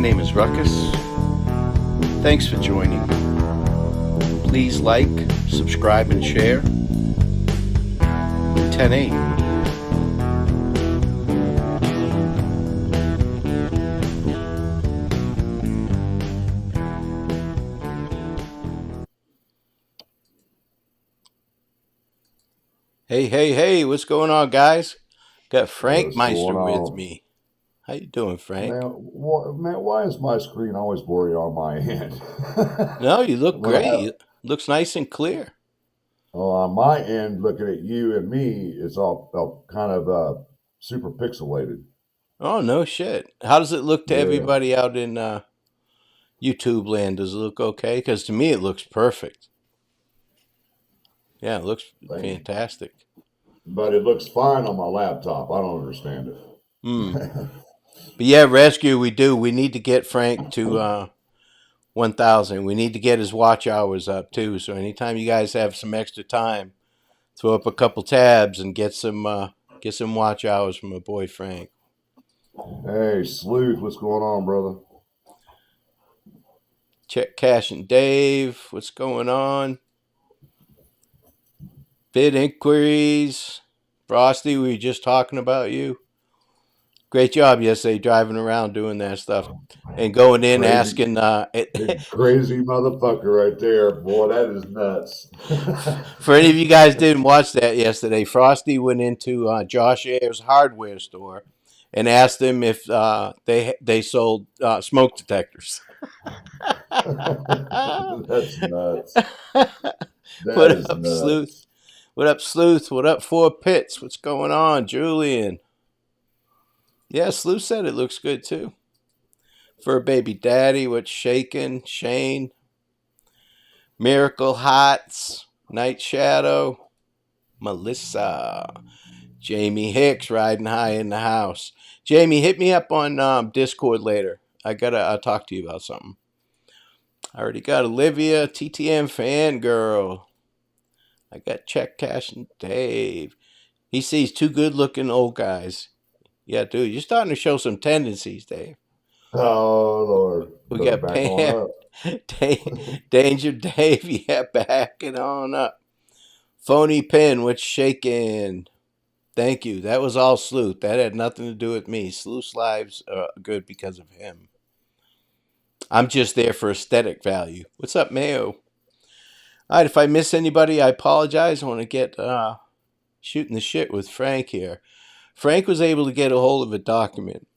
name is Ruckus. Thanks for joining. Please like, subscribe, and share. 10-8. Hey, what's going on, guys? Got Frankmeister with me. How you doing, Frank? Man, why is my screen always blurry on my end? No, you look When I have, great. Looks nice and clear. on my end, looking at you and me, it's all kind of super pixelated. Oh, no shit. How does it look to Yeah. everybody out in YouTube land? Does it look okay? Because to me, it looks perfect. Yeah, it looks Thank you. fantastic. But it looks fine on my laptop. I don't understand Hmm. it. But yeah, rescue, we do. We need to get Frank to 1,000. We need to get his watch hours up, too. So anytime you guys have some extra time, throw up a couple tabs and get some watch hours from my boy Frank. Hey, Sleuth, what's going on, brother? Check Cash and Dave, what's going on? Bid inquiries. Frosty, we were just talking about you. Great job yesterday driving around doing that stuff and going in Crazy, asking. crazy motherfucker right there, boy. That is nuts. For any of you guys didn't watch that yesterday, Frosty went into Josh Ayer's hardware store and asked him if they sold smoke detectors. That's nuts. That What is up, Sleuth? nuts. What up, Sleuth? What up, Four Pits? What's going on, Julian? Yeah, Sleuth said it looks good too. For a baby daddy, what's shaking? Shane, Miracle Hots, Night Shadow, Melissa, Jamie Hicks riding high in the house. Jamie, hit me up on Discord later. I'll talk to you about something. I already got Olivia, TTM fangirl. I got Check Cash and Dave. He sees two good looking old guys. Yeah, dude, you're starting to show some tendencies, Dave. Oh Lord, We better got back on Pam, up. Danger Dave, yeah, backing on up. Phony Pin, what's shaking? Thank you. That was all Sleuth. That had nothing to do with me. Sleuth's lives are good because of him. I'm just there for aesthetic value. What's up, Mayo? All right, if I miss anybody, I apologize. I want to get shooting the shit with Frank here. Frank was able to get a hold of a document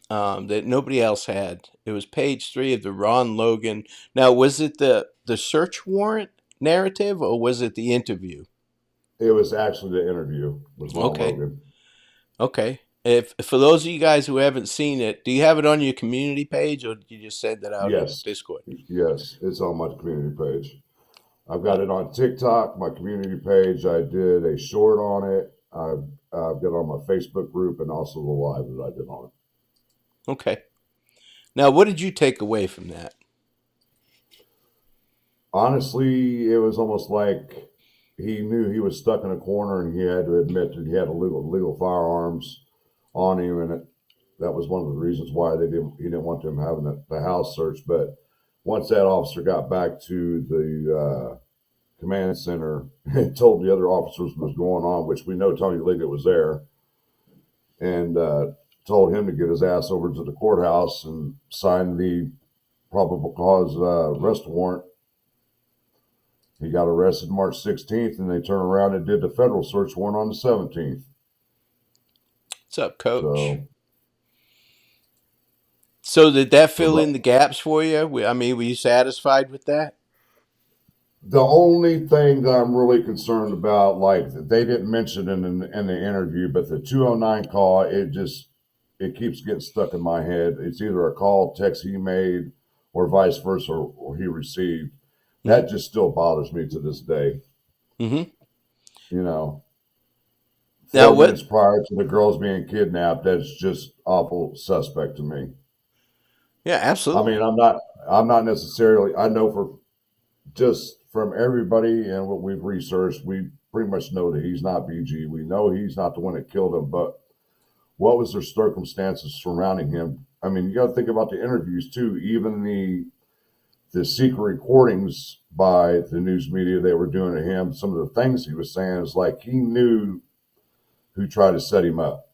that nobody else had. It was page 3 of the Ron Logan. Now, was it the search warrant narrative or was it the interview? It was actually the interview with Ron Okay, Logan. okay. If for those of you guys who haven't seen it, do you have it on your community page or did you just send it out in Yes, Discord? yes, it's on my community page. I've got it on TikTok, my community page. I did a short on it. I've got it on my Facebook group and also the live that I did on it. Okay. Now, what did you take away from that? Honestly, it was almost like he knew he was stuck in a corner and he had to admit that he had illegal firearms on him, and that was one of the reasons why he didn't want them having the house searched. But once that officer got back to the command center and told the other officers what was going on, which we know Tony Liggett was there, and told him to get his ass over to the courthouse and sign the probable cause arrest warrant. He got arrested March 16th, and they turned around and did the federal search warrant on the 17th. What's up, Coach? So, So did that fill so in the gaps for you? I mean, were you satisfied with that? the only thing that I'm really concerned about, like they didn't mention in the interview, but the 209 call, it keeps getting stuck in my head. It's either a call, text he made, or vice versa, or he received. Mm-hmm. That just still bothers me to this day. Mm-hmm. You know, Now, 4 minutes what? prior to the girls being kidnapped, that's just awful suspect to me. Yeah, I mean, absolutely. I'm not necessarily. I know for just from everybody and what we've researched, we pretty much know that he's not BG. We know he's not the one that killed him, but what was the circumstances surrounding him I mean, you got to think about the interviews too. Even the secret recordings by the news media they were doing to him, some of the things he was saying is like he knew who tried to set him up.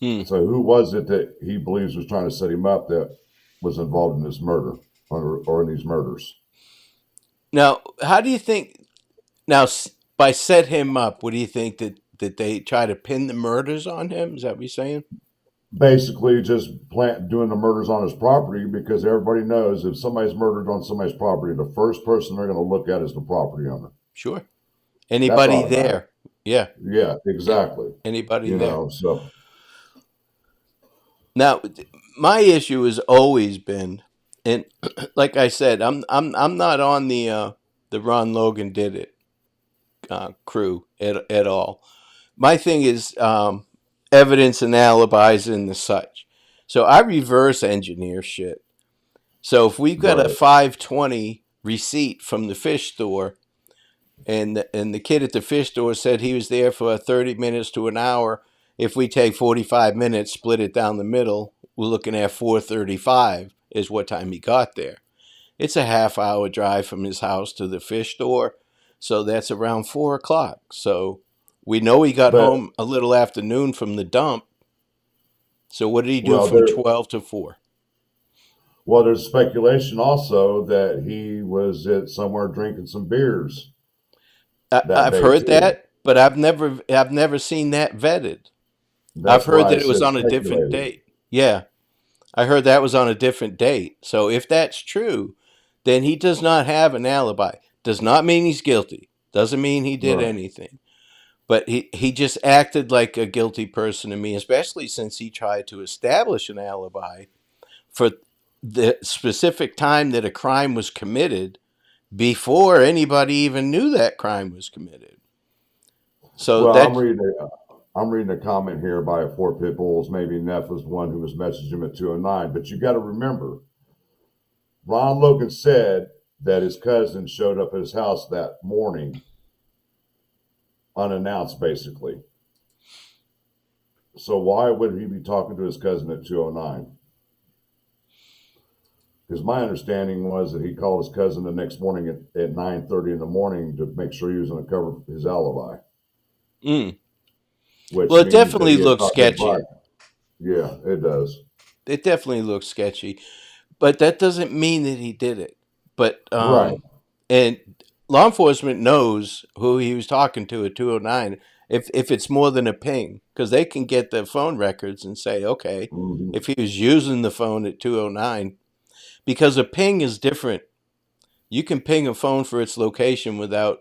Hmm. So who was it that he believes was trying to set him up that was involved in this murder or in these murders? Now, how do you think? Now, by set him up, what do you think that they try to pin the murders on him? Is that what you're saying? Basically, just doing the murders on his property because everybody knows if somebody's murdered on somebody's property, the first person they're going to look at is the property owner. Sure. That's Anybody automatic. there? Yeah. Yeah, exactly. Anybody You there? know, so Now, my issue has always been, and like I said, I'm not on the Ron Logan did it crew at all. My thing is evidence and alibis and the such. So I reverse engineer shit. So if we've got a right, 520 receipt from the fish store, and the kid at the fish store said he was there for 30 minutes to an hour. If we take 45 minutes, split it down the middle, we're looking at 4:35 is what time he got there. It's a half-hour drive from his house to the fish store, so that's around 4 o'clock. So we know he got but home a little after noon from the dump. So what did he do well, from there 12 to 4? well, there's speculation also that he was at somewhere drinking some beers that I've day heard too. that, but I've never seen that vetted. I've That's heard why I that it was said on a different speculated. date. Yeah, I heard that was on a different date. So if that's true, then he does not have an alibi. Does not mean he's guilty. Doesn't mean he did Right. anything. But he just acted like a guilty person to me, especially since he tried to establish an alibi for the specific time that a crime was committed before anybody even knew that crime was committed. So Well, that I'm reading a comment here by Four Pit Bulls. Maybe Neff was one who was messaging him at 209. But you got to remember, Ron Logan said that his cousin showed up at his house that morning unannounced, basically. So why would he be talking to his cousin at 209? Because my understanding was that he called his cousin the next morning at 9:30 in the morning to make sure he was going to cover his alibi, mm. which Well, it means that definitely he had looks talked to his sketchy. brother. Yeah, it does. It definitely looks sketchy, but that doesn't mean that he did it. But Right. and law enforcement knows who he was talking to at 209 if it's more than a ping, because they can get the phone records and say, okay, Hmm. if he was using the phone at 209, because a ping is different. You can ping a phone for its location without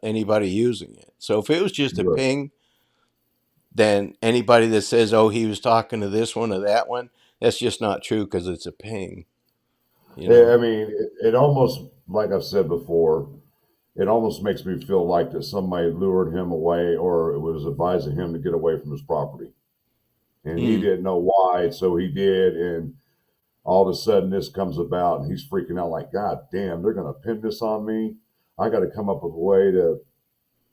anybody using it. So if it was just a Right. ping, then anybody that says, oh, he was talking to this one or that one, that's just not true because it's a ping, you I know? mean, it almost, like I've said before, it almost makes me feel like that somebody lured him away or was advising him to get away from his property. And he Mm, didn't know why, so he did. And all of a sudden, this comes about, and he's freaking out like, God damn, they're going to pin this on me. I got to come up with a way to,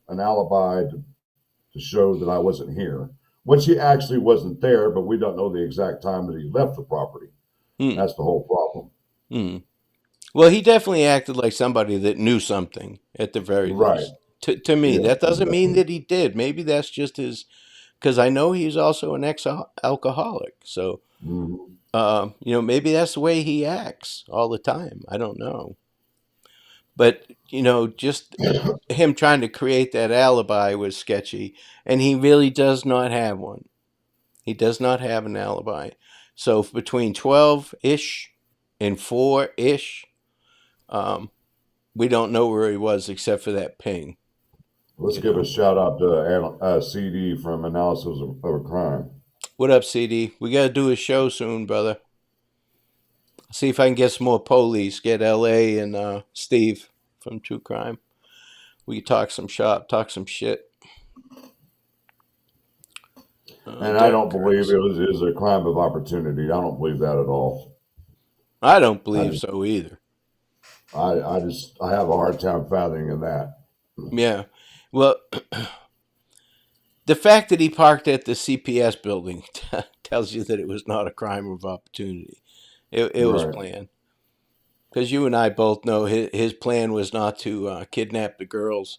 an alibi to show that I wasn't here, which he actually wasn't there, but we don't know the exact time that he left the property. mm, That's the whole problem. mm. Well, he definitely acted like somebody that knew something at the very Right. least. To me, Yeah, that doesn't mean exactly. that he did. Maybe that's just his, because I know he's also an ex-alcoholic. So, Hmm. maybe that's the way he acts all the time. I don't know. But, just him trying to create that alibi was sketchy. And he really does not have one. He does not have an alibi. So between 12 ish and 4 ish, um, we don't know where he was except for that ping, Let's you give a know. shout out to CD from Analysis of a Crime. What up, CD? We got to do a show soon, brother. See if I can get some more police. Get LA and Steve from True Crime. We can talk some shop, talk some shit. And I Derek don't believe Kurtz. it was a crime of opportunity. I don't believe that at all. I don't I believe just, so either. I have a hard time fathoming that. Yeah. Well, the fact that he parked at the CPS building tells you that it was not a crime of opportunity. It was Right. planned. Because you and I both know his plan was not to kidnap the girls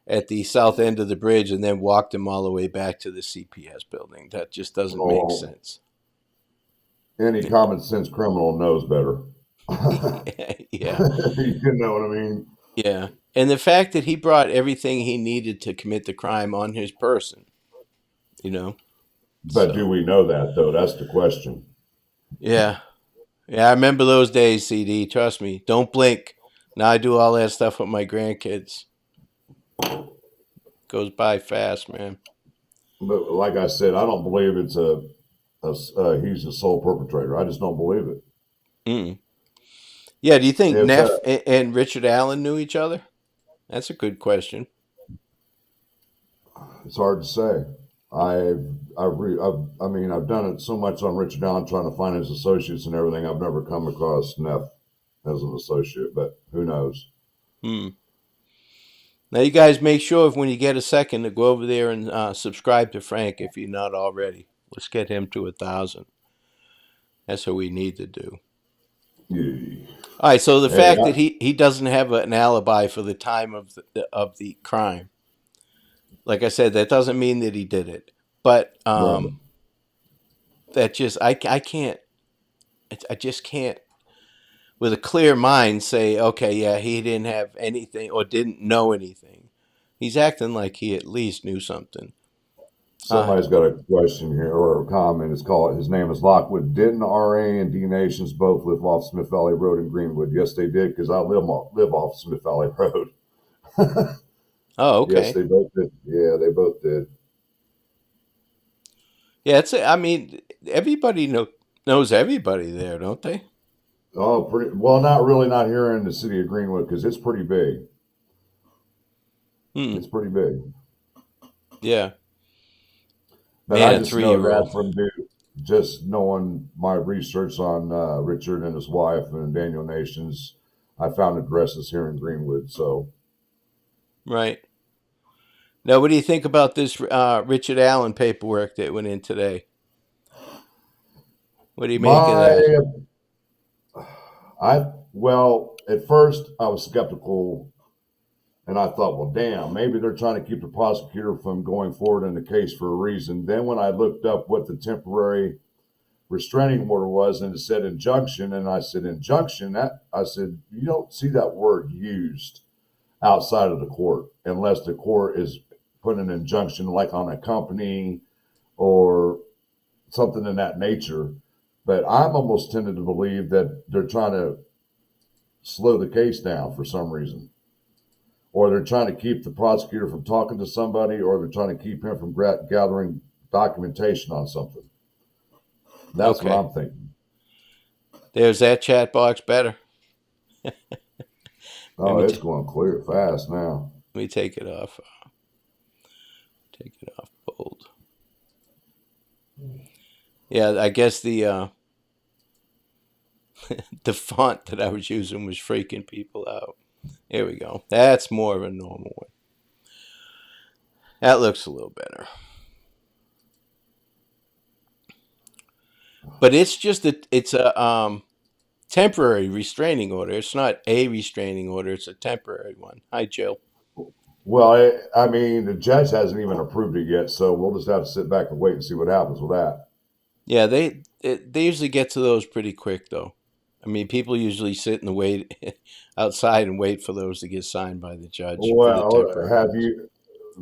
at the south end of the bridge and then walk them all the way back to the CPS building. That just doesn't make Well, sense. any common sense criminal knows better. Yeah, You know what I mean? yeah. And the fact that he brought everything he needed to commit the crime on his person, you know? But do So, we know that though? That's the question. yeah. Yeah, I remember those days, CD. Trust me. Don't blink. Now I do all that stuff with my grandkids. Goes by fast, man. But like I said, I don't believe it's he's the sole perpetrator. I just don't believe it. Mm. Yeah, do you think If Neff and Richard Allen knew each other? That's a good question. It's hard to say. I mean, I've done it so much on Richard Allen trying to find his associates and everything. I've never come across Neff as an associate, but who knows? Hmm. Now, you guys make sure if when you get a second to go over there and subscribe to Frank if you're not already. Let's get him to 1,000. That's what we need to do. Yeah. All right. So the Hey, fact that he doesn't have an alibi for the time of the crime, like I said, that doesn't mean that he did it. But right. that just I can't I just can't with a clear mind say, okay, yeah, he didn't have anything or didn't know anything. He's acting like he at least knew something. Uh, Somebody's got a question here or a comment. It's called. His name is Lockwood. Didn't RA and D Nations both live off Smith Valley Road in Greenwood? Yes, they did. Because I live off Smith Valley Road. oh, Yes, okay. they both did. Yeah, they both did. Yeah, I mean, everybody knows everybody there, don't they? Oh, pretty well. Not really. Not here in the city of Greenwood because it's pretty big. Hmm. It's pretty big. Yeah. But I Man, a just know that 3-year-old. from just knowing my research on Richard and his wife and Daniel Nations. I found addresses here in Greenwood. So Right. Now, what do you think about this Richard Allen paperwork that went in today? What do you make of my that? well, at first I was skeptical and I thought, well, damn, maybe they're trying to keep the prosecutor from going forward in the case for a reason. Then when I looked up what the temporary restraining order was and it said injunction, and I said, injunction? That I said, you don't see that word used outside of the court unless the court is putting an injunction like on a company or something in that nature. But I'm almost tempted to believe that they're trying to slow the case down for some reason, or they're trying to keep the prosecutor from talking to somebody, or they're trying to keep him from gathering documentation on something. That's what Okay. I'm thinking. There's that chat box better. Let Oh, me it's going clear fast now. let me take it off. Take it off bold. Yeah, I guess the font that I was using was freaking people out. Here we go. That's more of a normal one. That looks a little better. But it's a temporary restraining order. It's not a restraining order. It's a temporary one. Hi, Jill. Well, I mean, the judge hasn't even approved it yet, so we'll just have to sit back and wait and see what happens with that. Yeah, they usually get to those pretty quick though. I mean, people usually sit and wait outside and wait for those to get signed by the judge for the Well, temporary have ones. you?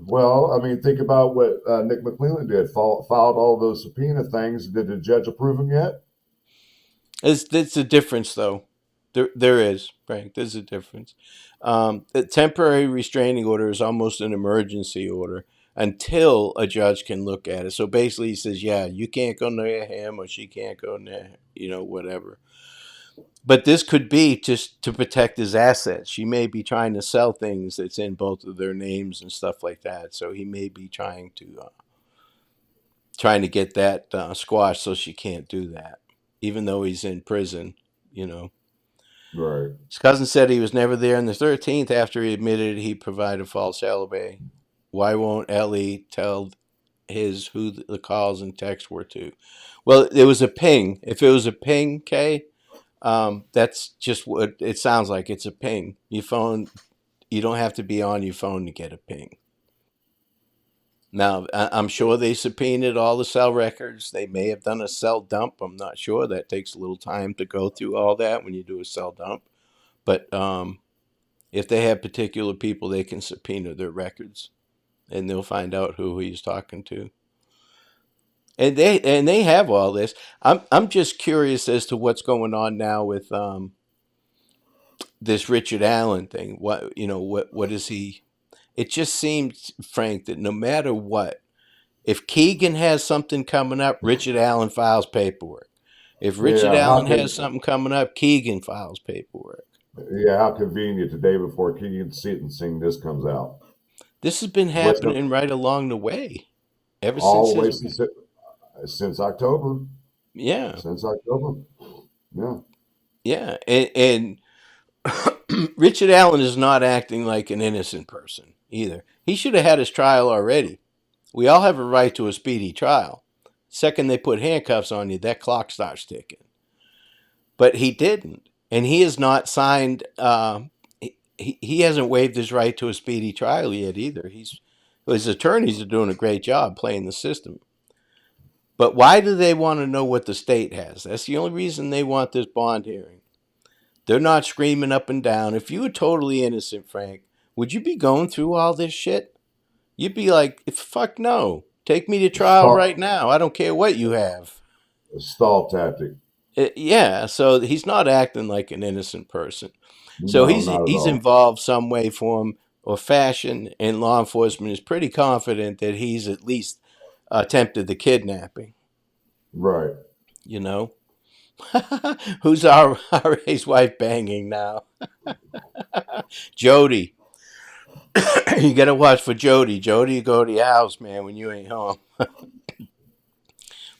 Well, I mean, think about what Nick McClellan did. Filed all those subpoena things. Did the judge approve them yet? It's a difference though. There is, Frank. There's a difference. A temporary restraining order is almost an emergency order until a judge can look at it. So basically, he says, "Yeah, you can't go near him, or she can't go near, whatever." But this could be just to protect his assets. She may be trying to sell things that's in both of their names and stuff like that. So he may be trying to get that squashed, so she can't do that, even though he's in prison. You know, Right. his cousin said he was never there on the 13th after he admitted he provided false alibi. Why won't Ellie tell his who the calls and texts were to? Well, it was a ping. If it was a ping, Kay, that's just what it sounds like. It's a ping. Your phone, you don't have to be on your phone to get a ping. Now, I'm sure they subpoenaed all the cell records. They may have done a cell dump. I'm not sure. That takes a little time to go through all that when you do a cell dump. But if they have particular people, they can subpoena their records, and they'll find out who he's talking to. And they have all this. I'm just curious as to what's going on now with this Richard Allen thing. What is he? It just seems, Frank, that no matter what, if Keegan has something coming up, Richard Allen files paperwork. If Richard Yeah, Allen has something coming up, Keegan files paperwork. how convenient the day before Keegan Sentencing this comes out. This has been What's the, happening right along the way, ever since all the way his. since October. Yeah, Since October. Yeah. yeah, and Richard Allen is not acting like an innocent person either. He should have had his trial already. We all have a right to a speedy trial. Second they put handcuffs on you, that clock starts ticking. But he didn't, and he has not signed. He hasn't waived his right to a speedy trial yet either. His attorneys are doing a great job playing the system. But why do they want to know what the state has? That's the only reason they want this bond hearing. They're not screaming up and down. If you were totally innocent, Frank, would you be going through all this shit? You'd be like, fuck no. Take me to trial right Stall, now. I don't care what you have. stall tactic. Yeah, so he's not acting like an innocent person. So No, he's not at he's all. involved some way, form, or fashion, and law enforcement is pretty confident that he's at least attempted the kidnapping. Right. You know, who's RA's wife banging now? Jody. You gotta watch for Jody. Jody, go to your house, man, when you ain't home.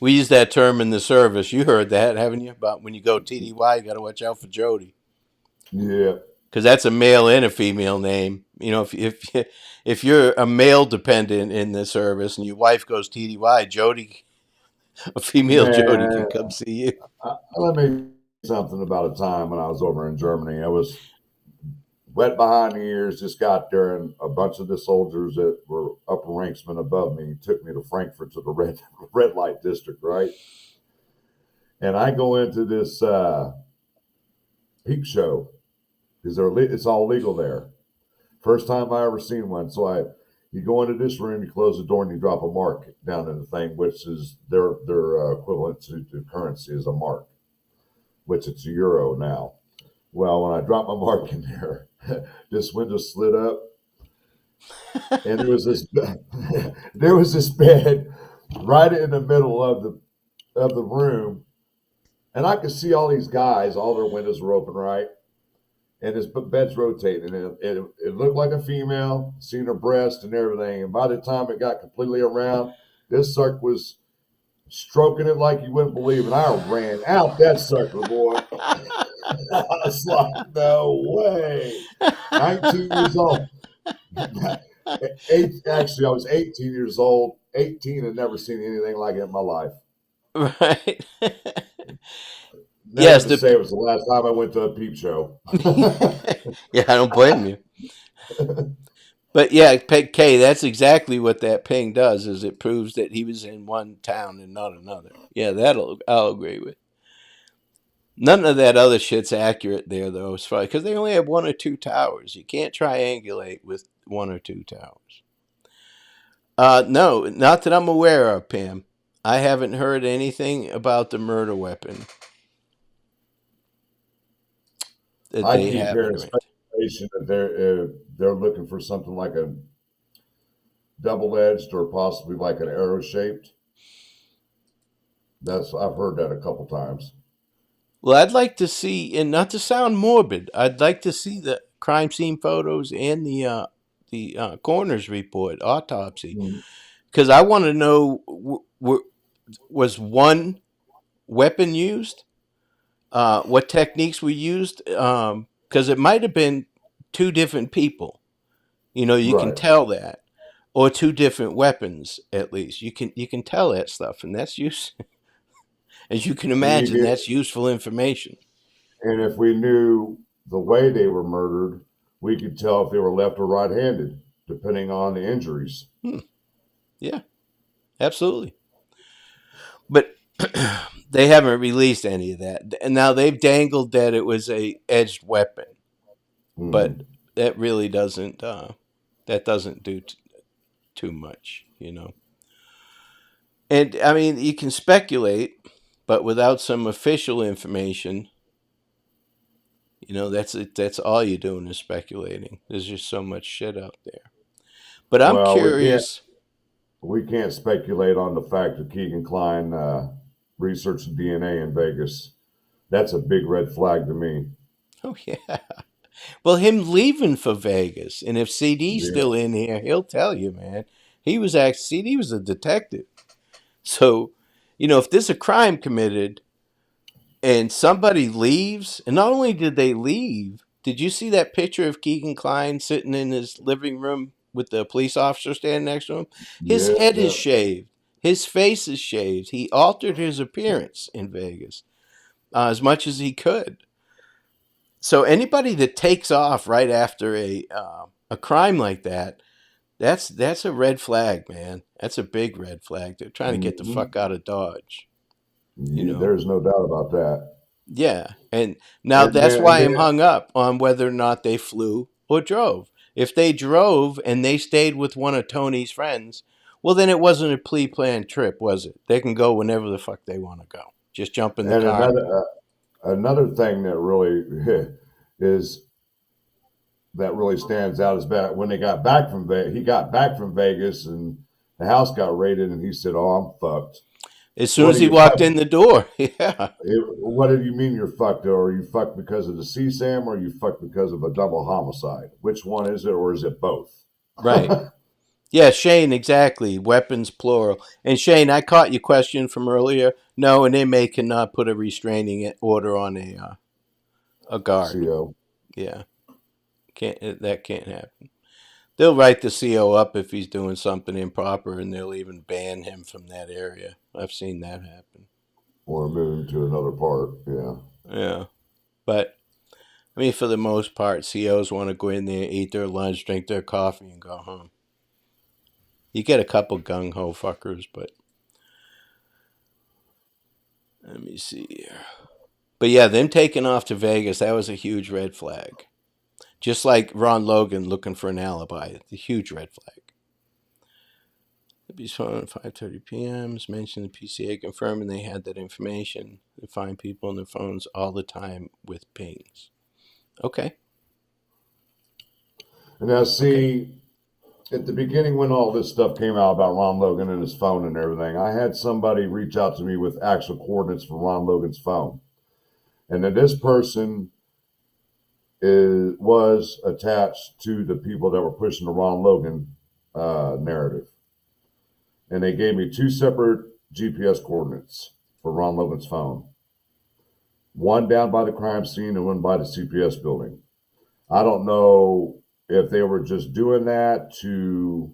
We use that term in the service. You heard that, haven't you? About when you go TDY, you gotta watch out for Jody, Yeah. because that's a male and a female name. If you're a male dependent in the service and your wife goes TDY, Jody, a female Jody, can Man, come see you. let me tell you something about a time when I was over in Germany. I was wet behind the ears, just got there, and a bunch of the soldiers that were upper ranksmen above me took me to Frankfurt to the red light district, right? And I go into this peep show because it's all legal there. First time I ever seen one. So you go into this room, you close the door, and you drop a mark down in the thing, which is their equivalent to currency is a mark, which it's a euro now. Well, when I dropped my mark in there, this window slid up, and there was this bed right in the middle of the room, and I could see all these guys. All their windows were open, right? And his bed's rotating, and it looked like a female, seeing her breast and everything. And by the time it got completely around, this sucker was stroking it like you wouldn't believe. And I ran out that sucker, boy. I was like, no way. 19 years old. Actually, I was 18 years old. 18 and never seen anything like it in my life. Right. Never Yes, to say it was the last time I went to a peep show. yeah, I don't blame you. But yeah, Kay, that's exactly what that ping does. Is it proves that he was in one town and not another. Yeah, I'll agree with. None of that other shit's accurate there though, as far because they only have one or two towers. You can't triangulate with one or two towers. No, not that I'm aware of, Pam. I haven't heard anything about the murder weapon that I they keep have hearing in it. speculation that they're looking for something like a double edged or possibly like an arrow shaped. That's I've heard that a couple times. Well, I'd like to see, and not to sound morbid, I'd like to see the crime scene photos and the coroner's report, autopsy, Mm. because I want to know was one weapon used, what techniques were used, because it might have been two different people. You can Right. tell that, or two different weapons at least. You can tell that stuff, and that's use. As you can And you imagine, get, that's useful information. and if we knew the way they were murdered, we could tell if they were left or right-handed, depending on the injuries. Hmm. Yeah, absolutely. But they haven't released any of that. And now they've dangled that it was a edged weapon, but Hmm. that really doesn't that doesn't do too much, you know. And I mean, you can speculate, but without some official information, you know, that's it. That's all you're doing is speculating. There's just so much shit out there. But I'm Well, curious. we can't speculate on the fact that Keegan Klein researched DNA in Vegas. That's a big red flag to me. Oh yeah. Well, him leaving for Vegas, and if CD's Yeah, still in here, he'll tell you, man. He was actually CD was a detective. So, you know, if there's a crime committed and somebody leaves, and not only did they leave, did you see that picture of Keegan Klein sitting in his living room with the police officer standing next to him? His yeah, head is yeah. shaved. His face is shaved. He altered his appearance in Vegas as much as he could. So anybody that takes off right after a crime like that, that's a red flag, man. That's a big red flag. They're trying to get the Hmm. fuck out of Dodge, you know. There's no doubt about that. Yeah, and now And that's then, and why I'm then, hung up on whether or not they flew or drove. If they drove and they stayed with one of Tony's friends, well, then it wasn't a pre-planned trip, was it? They can go whenever the fuck they want to go. Just jump in the and car. another thing that really is that really stands out is back when they got back from Vegas. He got back from Vegas and the house got raided, and he said, "Oh, I'm fucked." As soon What as are he you walked fucked? in the door, yeah, What do you mean you're fucked? Or are you fucked because of the CSAM, or are you fucked because of a double homicide? Which one is it, or is it both? right. Yeah, Shane, exactly. Weapons plural. And Shane, I caught your question from earlier. No, an inmate cannot put a restraining order on a guard. CO. Yeah, can't that can't happen. They'll write the CO up if he's doing something improper, and they'll even ban him from that area. I've seen that happen. Or moving to another part. Yeah. Yeah, but I mean, for the most part, COs want to go in there, eat their lunch, drink their coffee, and go home. You get a couple gung ho fuckers, but let me see here. But yeah, them taking off to Vegas, that was a huge red flag. Just like Ron Logan looking for an alibi, the huge red flag. The beach phone at 5:30 p.m. mentioned the PCA confirming they had that information. They find people on their phones all the time with pings. Okay. And now, Okay. see, at the beginning when all this stuff came out about Ron Logan and his phone and everything, I had somebody reach out to me with actual coordinates for Ron Logan's phone. And then this person was attached to the people that were pushing the Ron Logan narrative. And they gave me two separate GPS coordinates for Ron Logan's phone, one down by the crime scene and one by the CPS building. I don't know if they were just doing that to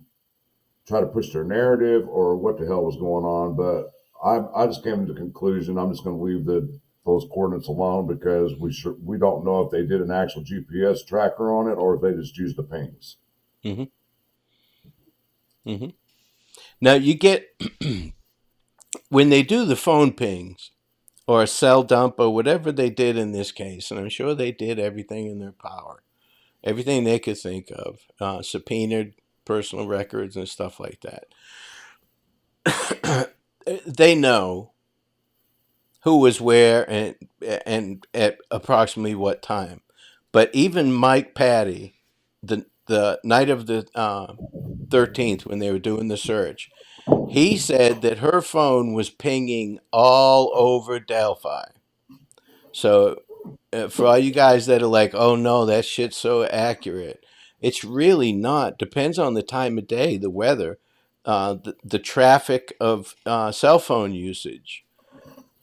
try to push their narrative or what the hell was going on, but I just came to the conclusion I'm just going to leave those coordinates alone because we don't know if they did an actual GPS tracker on it or if they just used the pings. Mm-hmm. Mm-hmm. Now you get when they do the phone pings or a cell dump or whatever they did in this case, and I'm sure they did everything in their power, everything they could think of, subpoenaed personal records and stuff like that. They know who was where and at approximately what time. But even Mike Patty, the night of the 13th when they were doing the search, he said that her phone was pinging all over Delphi. So for all you guys that are like, oh no, that shit's so accurate, it's really not. Depends on the time of day, the weather, the traffic of cell phone usage,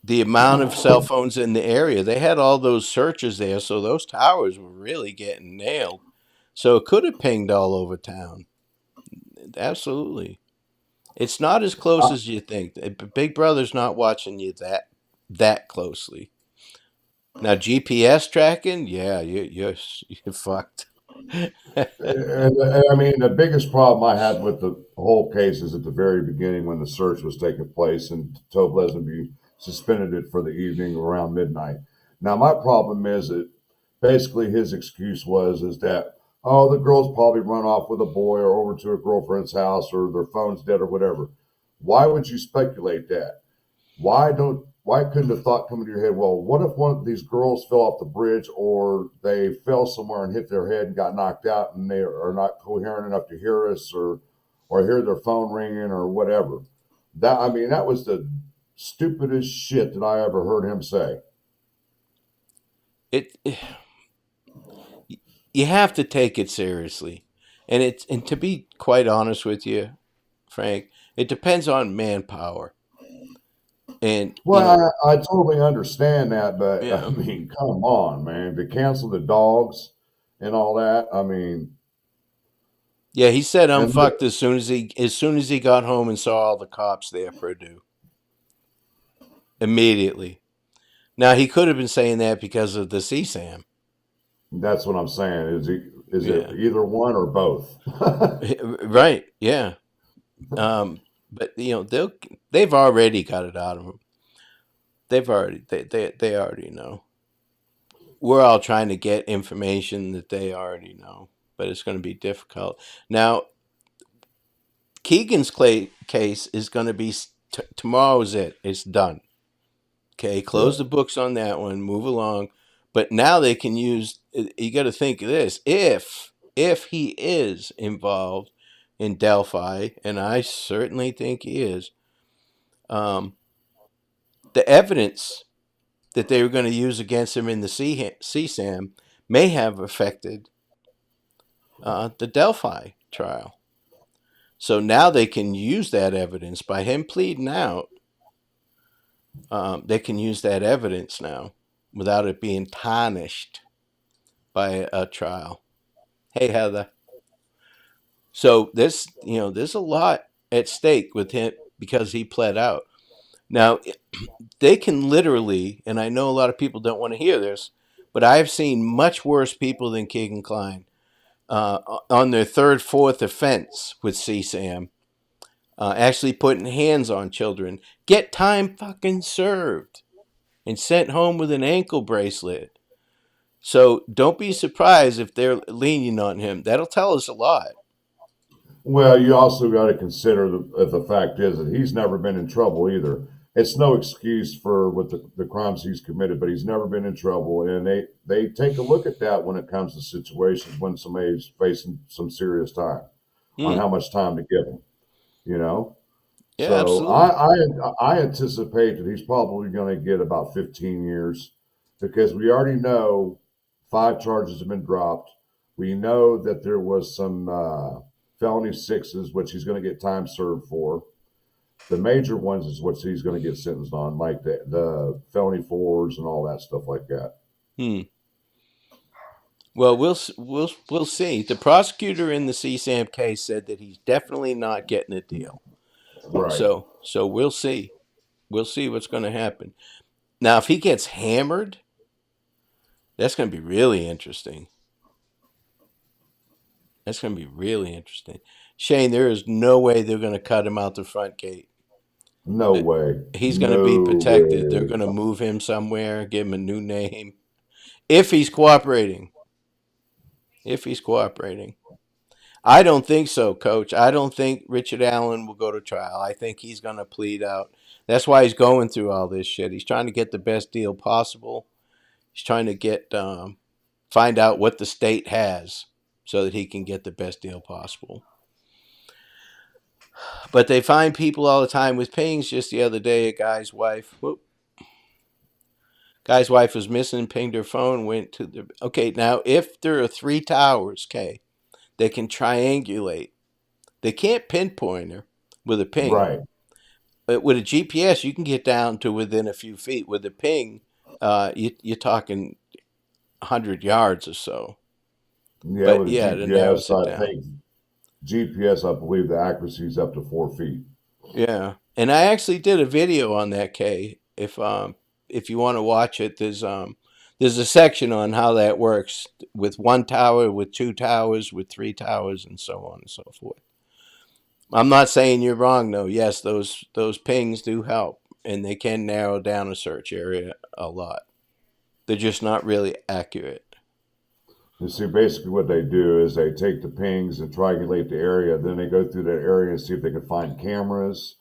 the amount of cell phones in the area. They had all those searches there, so those towers were really getting nailed. So it could have pinged all over town. Absolutely. It's not as close I, as you think. Big Brother's not watching you that. that closely. Now GPS tracking, yeah, you're fucked. And I mean, the biggest problem I had with the whole case is at the very beginning when the search was taking place and told Pleasantview suspended it for the evening around midnight. Now, my problem is that basically his excuse was is that, oh, the girl's probably run off with a boy or over to a girlfriend's house or their phone's dead or whatever. Why would you speculate that? Why couldn't the thought come into your head, well, what if one of these girls fell off the bridge or they fell somewhere and hit their head and got knocked out and they are not coherent enough to hear us or hear their phone ringing or whatever. That I mean, that was the stupidest shit that I ever heard him say. It you have to take it seriously, and to be quite honest with you, Frank, it depends on manpower, and Well, I totally understand that, but I yeah, mean, come on, man, to cancel the dogs and all that. I mean, yeah. He said I'm and fucked as soon as he got home and saw all the cops there, Purdue, immediately. Now he could have been saying that because of the CSAM. that's what I'm saying. Is it Yeah, either one or both? right. Yeah. But they've already got it out of them. They already know. We're all trying to get information that they already know, but it's going to be difficult. Now, Keegan's case is going to be tomorrow's it. It's done. Okay, close Right. the books on that one. Move along. But now they can use. You got to think of this. If he is involved in Delphi, and I certainly think he is, um, the evidence that they were going to use against him in the CSAM may have affected the Delphi trial. So now they can use that evidence by him pleading out. They can use that evidence now without it being tarnished by a trial. Hey, Heather. So there's a lot at stake with him because he pled out. Now they can literally, and I know a lot of people don't want to hear this, but I've seen much worse people than Keegan Klein on their third, fourth offense with CSAM, actually putting hands on children, get time fucking served and sent home with an ankle bracelet. So don't be surprised if they're lenient on him. That'll tell us a lot. Well, you also got to consider the fact is that he's never been in trouble either. It's no excuse for what the crimes he's committed, but he's never been in trouble, and they take a look at that when it comes to situations when somebody's facing some serious time on Hmm. how much time to give them. You know, Yeah, so absolutely. I anticipate that he's probably going to get about 15 years because we already know 5 charges have been dropped. We know that there was some felony sixes, which he's going to get time served for. The major ones is what he's going to get sentenced on, like the felony fours and all that stuff like that. Hmm. Well, we'll see. The prosecutor in the CSAM case said that he's definitely not getting a deal. Right. So we'll see. We'll see what's going to happen. Now, if he gets hammered, that's going to be really interesting. That's going to be really interesting. Shane, there is no way they're going to cut him out the front gate. No way. He's going to be No protected. They're way. going to move him somewhere, give him a new name. If he's cooperating. If he's cooperating. I don't think so, Coach. I don't think Richard Allen will go to trial. I think he's going to plead out. That's why he's going through all this shit. He's trying to get the best deal possible. He's trying to find out what the state has so that he can get the best deal possible. But they find people all the time with pings. Just the other day, a guy's wife was missing, pinged her phone, went to the. Okay, now if there are three towers, okay, they can triangulate. They can't pinpoint her with a ping. Right. But with a GPS, you can get down to within a few feet. With a ping, you're talking 100 yards or so. Yeah, But with a yeah, it GPS, narrows it I down. think GPS, I believe the accuracy is up to 4 feet. Yeah, and I actually did a video on that, Kay. if you want to watch it, there's a section on how that works with one tower, with two towers, with three towers, and so on and so forth. I'm not saying you're wrong though. Yes, those pings do help, and they can narrow down a search area a lot. They're just not really accurate. You see, basically what they do is they take the pings and triangulate the area. Then they go through that area and see if they can find cameras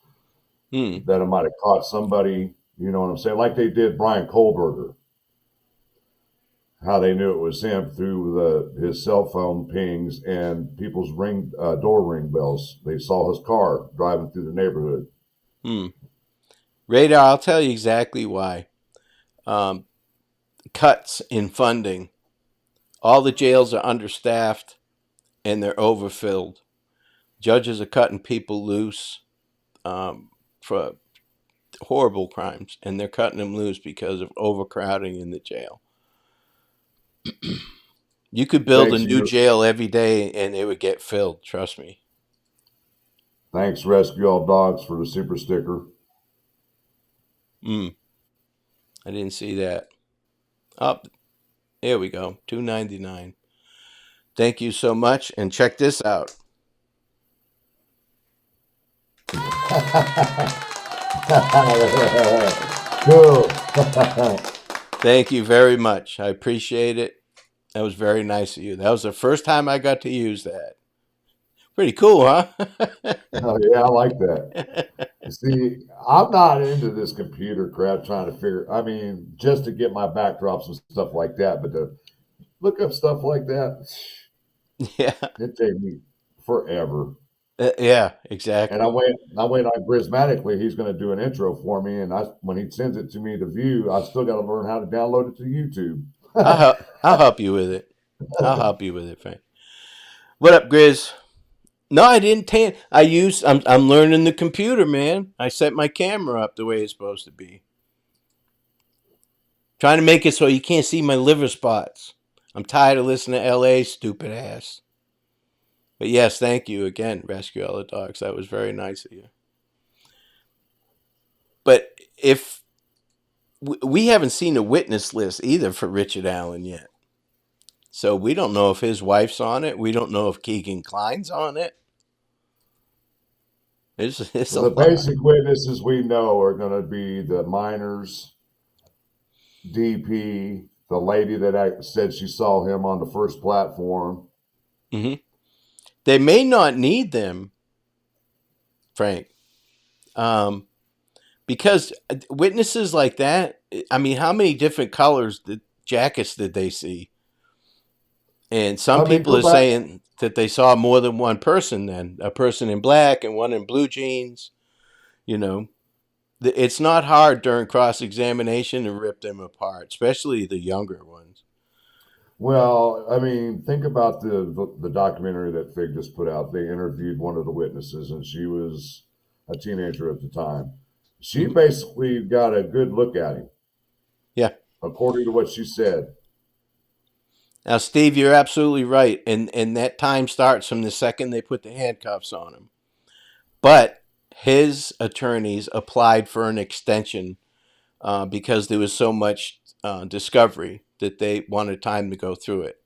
Hmm. that it might have caught somebody. You know what I'm saying? Like they did Brian Kohlberger. How they knew it was him through his cell phone pings and people's door ring bells. They saw his car driving through the neighborhood. Hmm. Radar. I'll tell you exactly why. Um, Cuts in funding. All the jails are understaffed and they're overfilled. Judges are cutting people loose for horrible crimes, and they're cutting them loose because of overcrowding in the jail. You could build a Thanks, new you. jail every day and it would get filled, trust me. Thanks, Rescue All Dogs, for the super sticker. Mm, I didn't see that. Up, here we go. $2.99. Thank you so much, and check this out. Cool. Thank you very much. I appreciate it. That was very nice of you. That was the first time I got to use that. Pretty cool, huh? Oh, yeah, I like that. See, I'm not into this computer crap trying to figure, I mean, just to get my backdrops and stuff like that, but to look up stuff like that, Yeah. it take me forever. Yeah, And exactly. I wait on Grismatically, he's going to do an intro for me. And when he sends it to me to view, I still got to learn how to download it to YouTube. I'll help you with it. I'll help you with it, Frank. What up, Grizz? No, I didn't. I'm learning the computer, man. I set my camera up the way it's supposed to be. Trying to make it so you can't see my liver spots. I'm tired of listening to L.A. stupid ass. But yes, thank you again, Rescue All the Dogs. That was very nice of you. But if we haven't seen a witness list either for Richard Allen yet, so we don't know if his wife's on it. We don't know if Keegan Klein's on it. It's Well, a the lot. basic witnesses we know are going to be the miners, DP, the lady that said she saw him on the first platform. Hmm. They may not need them, Frank, um, because witnesses like that. I mean, how many different colors jackets did they see? And some I mean, people go are back. saying that they saw more than one person. Then a person in black and one in blue jeans. You know, it's not hard during cross examination to rip them apart, especially the younger ones. Well, I mean, think about the documentary that Fig just put out. They interviewed one of the witnesses, and she was a teenager at the time. She Hmm. basically got a good look at him, Yeah. according to what she said. Now, Steve, you're absolutely right, and that time starts from the second they put the handcuffs on him. But his attorneys applied for an extension because there was so much discovery that they wanted time to go through it.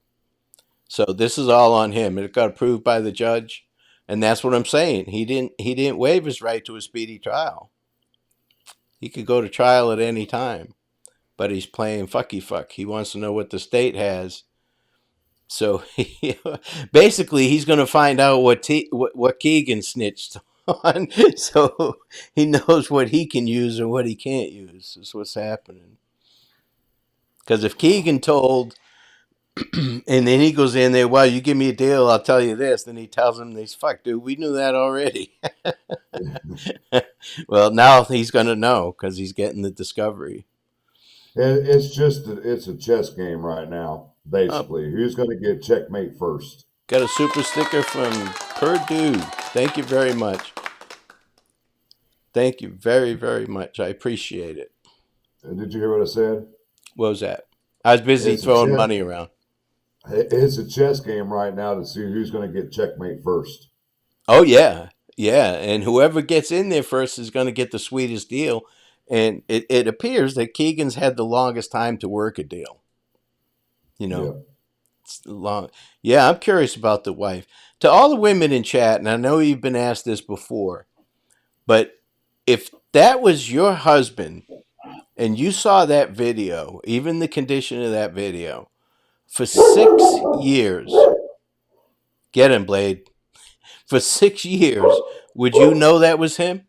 So this is all on him. It got approved by the judge, and that's what I'm saying. He didn't waive his right to a speedy trial. He could go to trial at any time, but he's playing fucky fuck. He wants to know what the state has. So basically, he's going to find out what Keegan snitched on, so he knows what he can use and what he can't use. Is what's happening. Because if Keegan told, and then he goes in there, well, you give me a deal, I'll tell you this. Then he tells him, "This fuck, dude, we knew that already." Well, now he's going to know because he's getting the discovery. It's just it's a chess game right now. Oh, Basically, who's going to get checkmate first? got a super sticker from Purdue. Thank you very much. Thank you very, very much. I appreciate it. Did you hear what I said? What was that? I was busy It's a throwing chess. money around. It's a chess game right now to see who's going to get checkmate first. Oh yeah, yeah. And whoever gets in there first is going to get the sweetest deal. And it appears that Keegan's had the longest time to work a deal. You know, Yeah. it's long. Yeah, I'm curious about the wife. To all the women in chat, and I know you've been asked this before, but if that was your husband and you saw that video, even the condition of that video, for 6 years, get him, Blade. For 6 years, would you know that was him?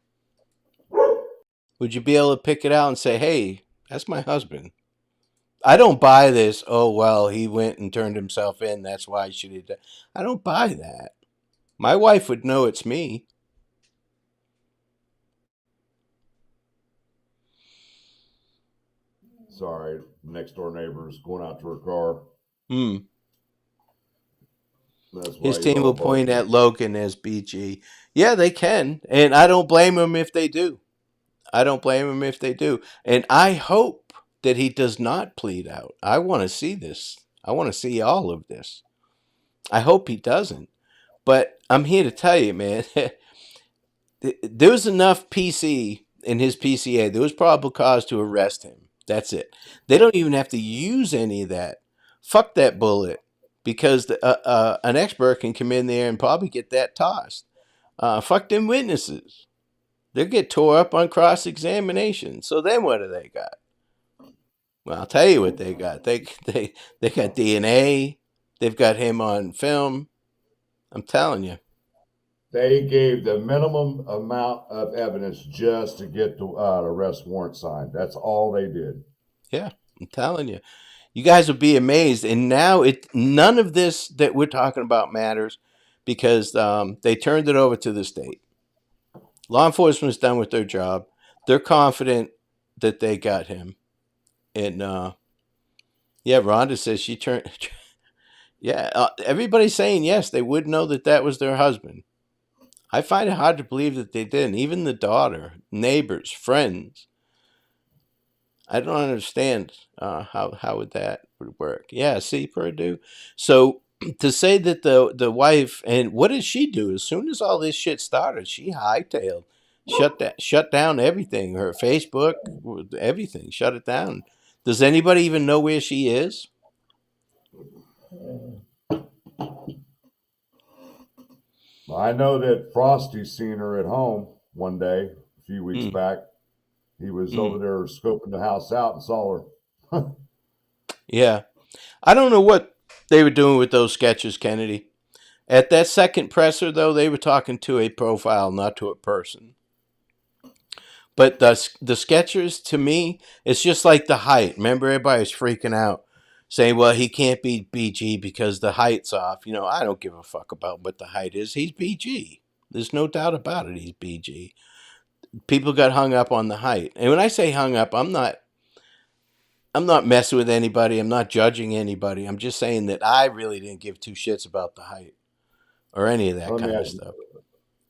Would you be able to pick it out and say, hey, that's my husband? I don't buy this. Oh, well, he went and turned himself in. That's why she did that. I don't buy that. My wife would know it's me. Sorry, next door neighbor's going out to her car. Hmm. That's His why he's team all will point barking. at Logan as BG. Yeah, they can. And I don't blame them if they do. I don't blame him if they do. And I hope that he does not plead out. I want to see this. I want to see all of this. I hope he doesn't. But I'm here to tell you, man, there was enough PC in his PCA. There was probable cause to arrest him. That's it. They don't even have to use any of that. Fuck that bullet. Because an expert can come in there and probably get that tossed. Fuck them witnesses. They'll get tore up on cross examination. So then what do they got? Well, I'll tell you what they got. They got DNA. They've got him on film. I'm telling you. They gave the minimum amount of evidence just to get the arrest warrant signed. That's all they did. Yeah, I'm telling you. You guys would be amazed. And now none of this that we're talking about matters because they turned it over to the state. Law enforcement's done with their job. They're confident that they got him. And yeah, Rhonda says she turned. Yeah, everybody's saying yes, they would know that that was their husband. I find it hard to believe that they didn't. Even the daughter, neighbors, friends. I don't understand how would that would work. Yeah, see, Purdue. So to say that the wife and what did she do? As soon as all this shit started, she hightailed, shut down everything. Her Facebook, everything, shut it down. Does anybody even know where she is? I know that Frosty seen her at home one day a few weeks Hmm. back. He was Hmm. over there scoping the house out and saw her. Yeah, I don't know what they were doing with those sketches, Kennedy. At that second presser, though, they were talking to a profile, not to a person. But the Skechers, to me, it's just like the height. Remember, everybody's freaking out, saying, well, he can't beat BG because the height's off. You know, I don't give a fuck about what the height is. He's BG. There's no doubt about it. He's BG. People got hung up on the height. And when I say hung up, I'm not messing with anybody. I'm not judging anybody. I'm just saying that I really didn't give two shits about the height or any of that Let me kind of ask, stuff.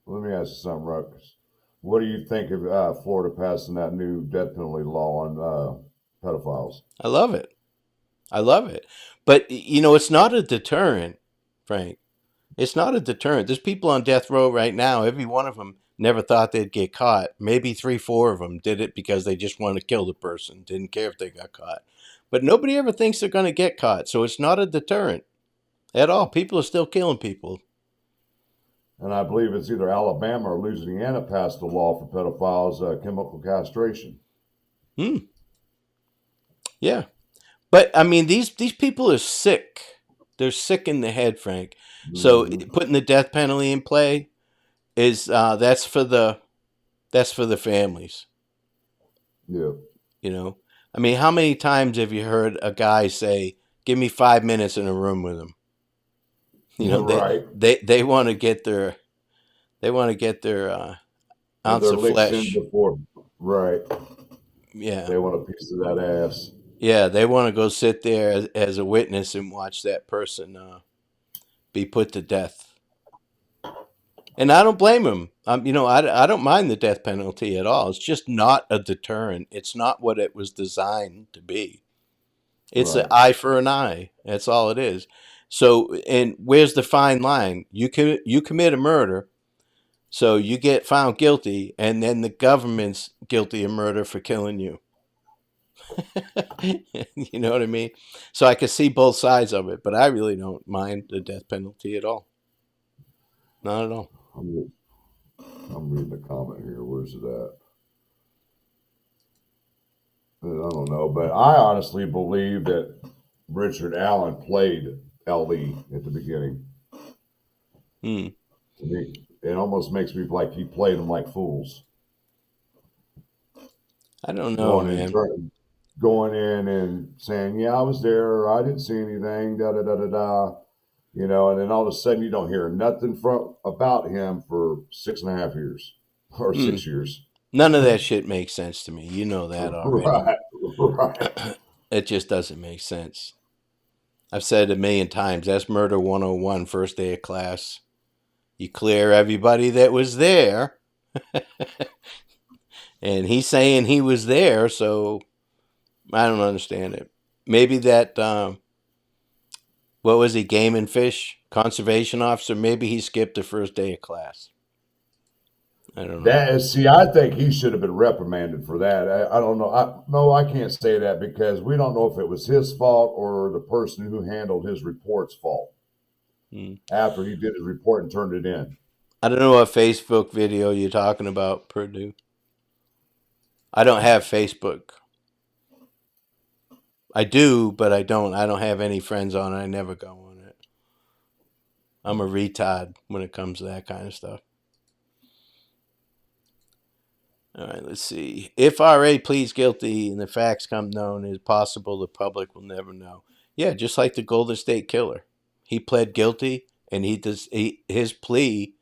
let me ask you something, Ruckus. What do you think of Florida passing that new death penalty law on pedophiles? I love it. I love it. But, you know, it's not a deterrent, Frank. It's not a deterrent. There's people on death row right now. Every one of them never thought they'd get caught. Maybe three, four of them did it because they just wanted to kill the person, didn't care if they got caught. But nobody ever thinks they're going to get caught. So it's not a deterrent at all. People are still killing people. And I believe it's either Alabama or Louisiana passed a law for pedophiles, chemical castration. Hmm. Yeah. But I mean, these people are sick. They're sick in the head, Frank. So Mm-hmm. putting the death penalty in play is that's for the families. Yeah. You know, I mean, how many times have you heard a guy say, "Give me 5 minutes in a room with him"? You know, Right. they want to get their Get ounce their of licks in flesh. before. Right. Yeah, They want a piece of that ass. yeah, they want to go sit there as a witness and watch that person be put to death. And I don't blame him. You know, I don't mind the death penalty at all. It's just not a deterrent. It's not what it was designed to be. It's an Right. eye for an eye. That's all it is. So, and where's the fine line? You commit a murder. So you get found guilty, and then the government's guilty of murder for killing you. You know what I mean? So I can see both sides of it, but I really don't mind the death penalty at all. Not at all. I'm, I'm reading the comment here. Where's it at? I don't know, but I honestly believe that Richard Allen played LE at the beginning. Hmm. To me, it almost makes me like he played them like fools, I don't know, going in, man. going in and saying, "Yeah, I was there. I didn't see anything." Da da da da da. And then all of a sudden you don't hear nothing from about him for 6.5 years or Hmm. 6 years. None of that shit makes sense to me. You know that already. Right, right. It just doesn't make sense. I've said it a million times. That's murder 101, first day of class. You clear everybody that was there, and he's saying he was there, so I don't understand it. Maybe that, what was he, game and fish conservation officer? Maybe he skipped the first day of class. I don't know. That is, see, I think he should have been reprimanded for that. I don't know. No, I can't say that because we don't know if it was his fault or the person who handled his report's fault Hmm. after he did his report and turned it in. I don't know what Facebook video you're talking about, Purdue. I don't have Facebook. I do, but I don't. I don't have any friends on it. I never go on it. I'm a retard when it comes to that kind of stuff. All right, let's see. If RA pleads guilty and the facts come known, it is possible the public will never know. Yeah, just like the Golden State Killer. He pled guilty, and his plea,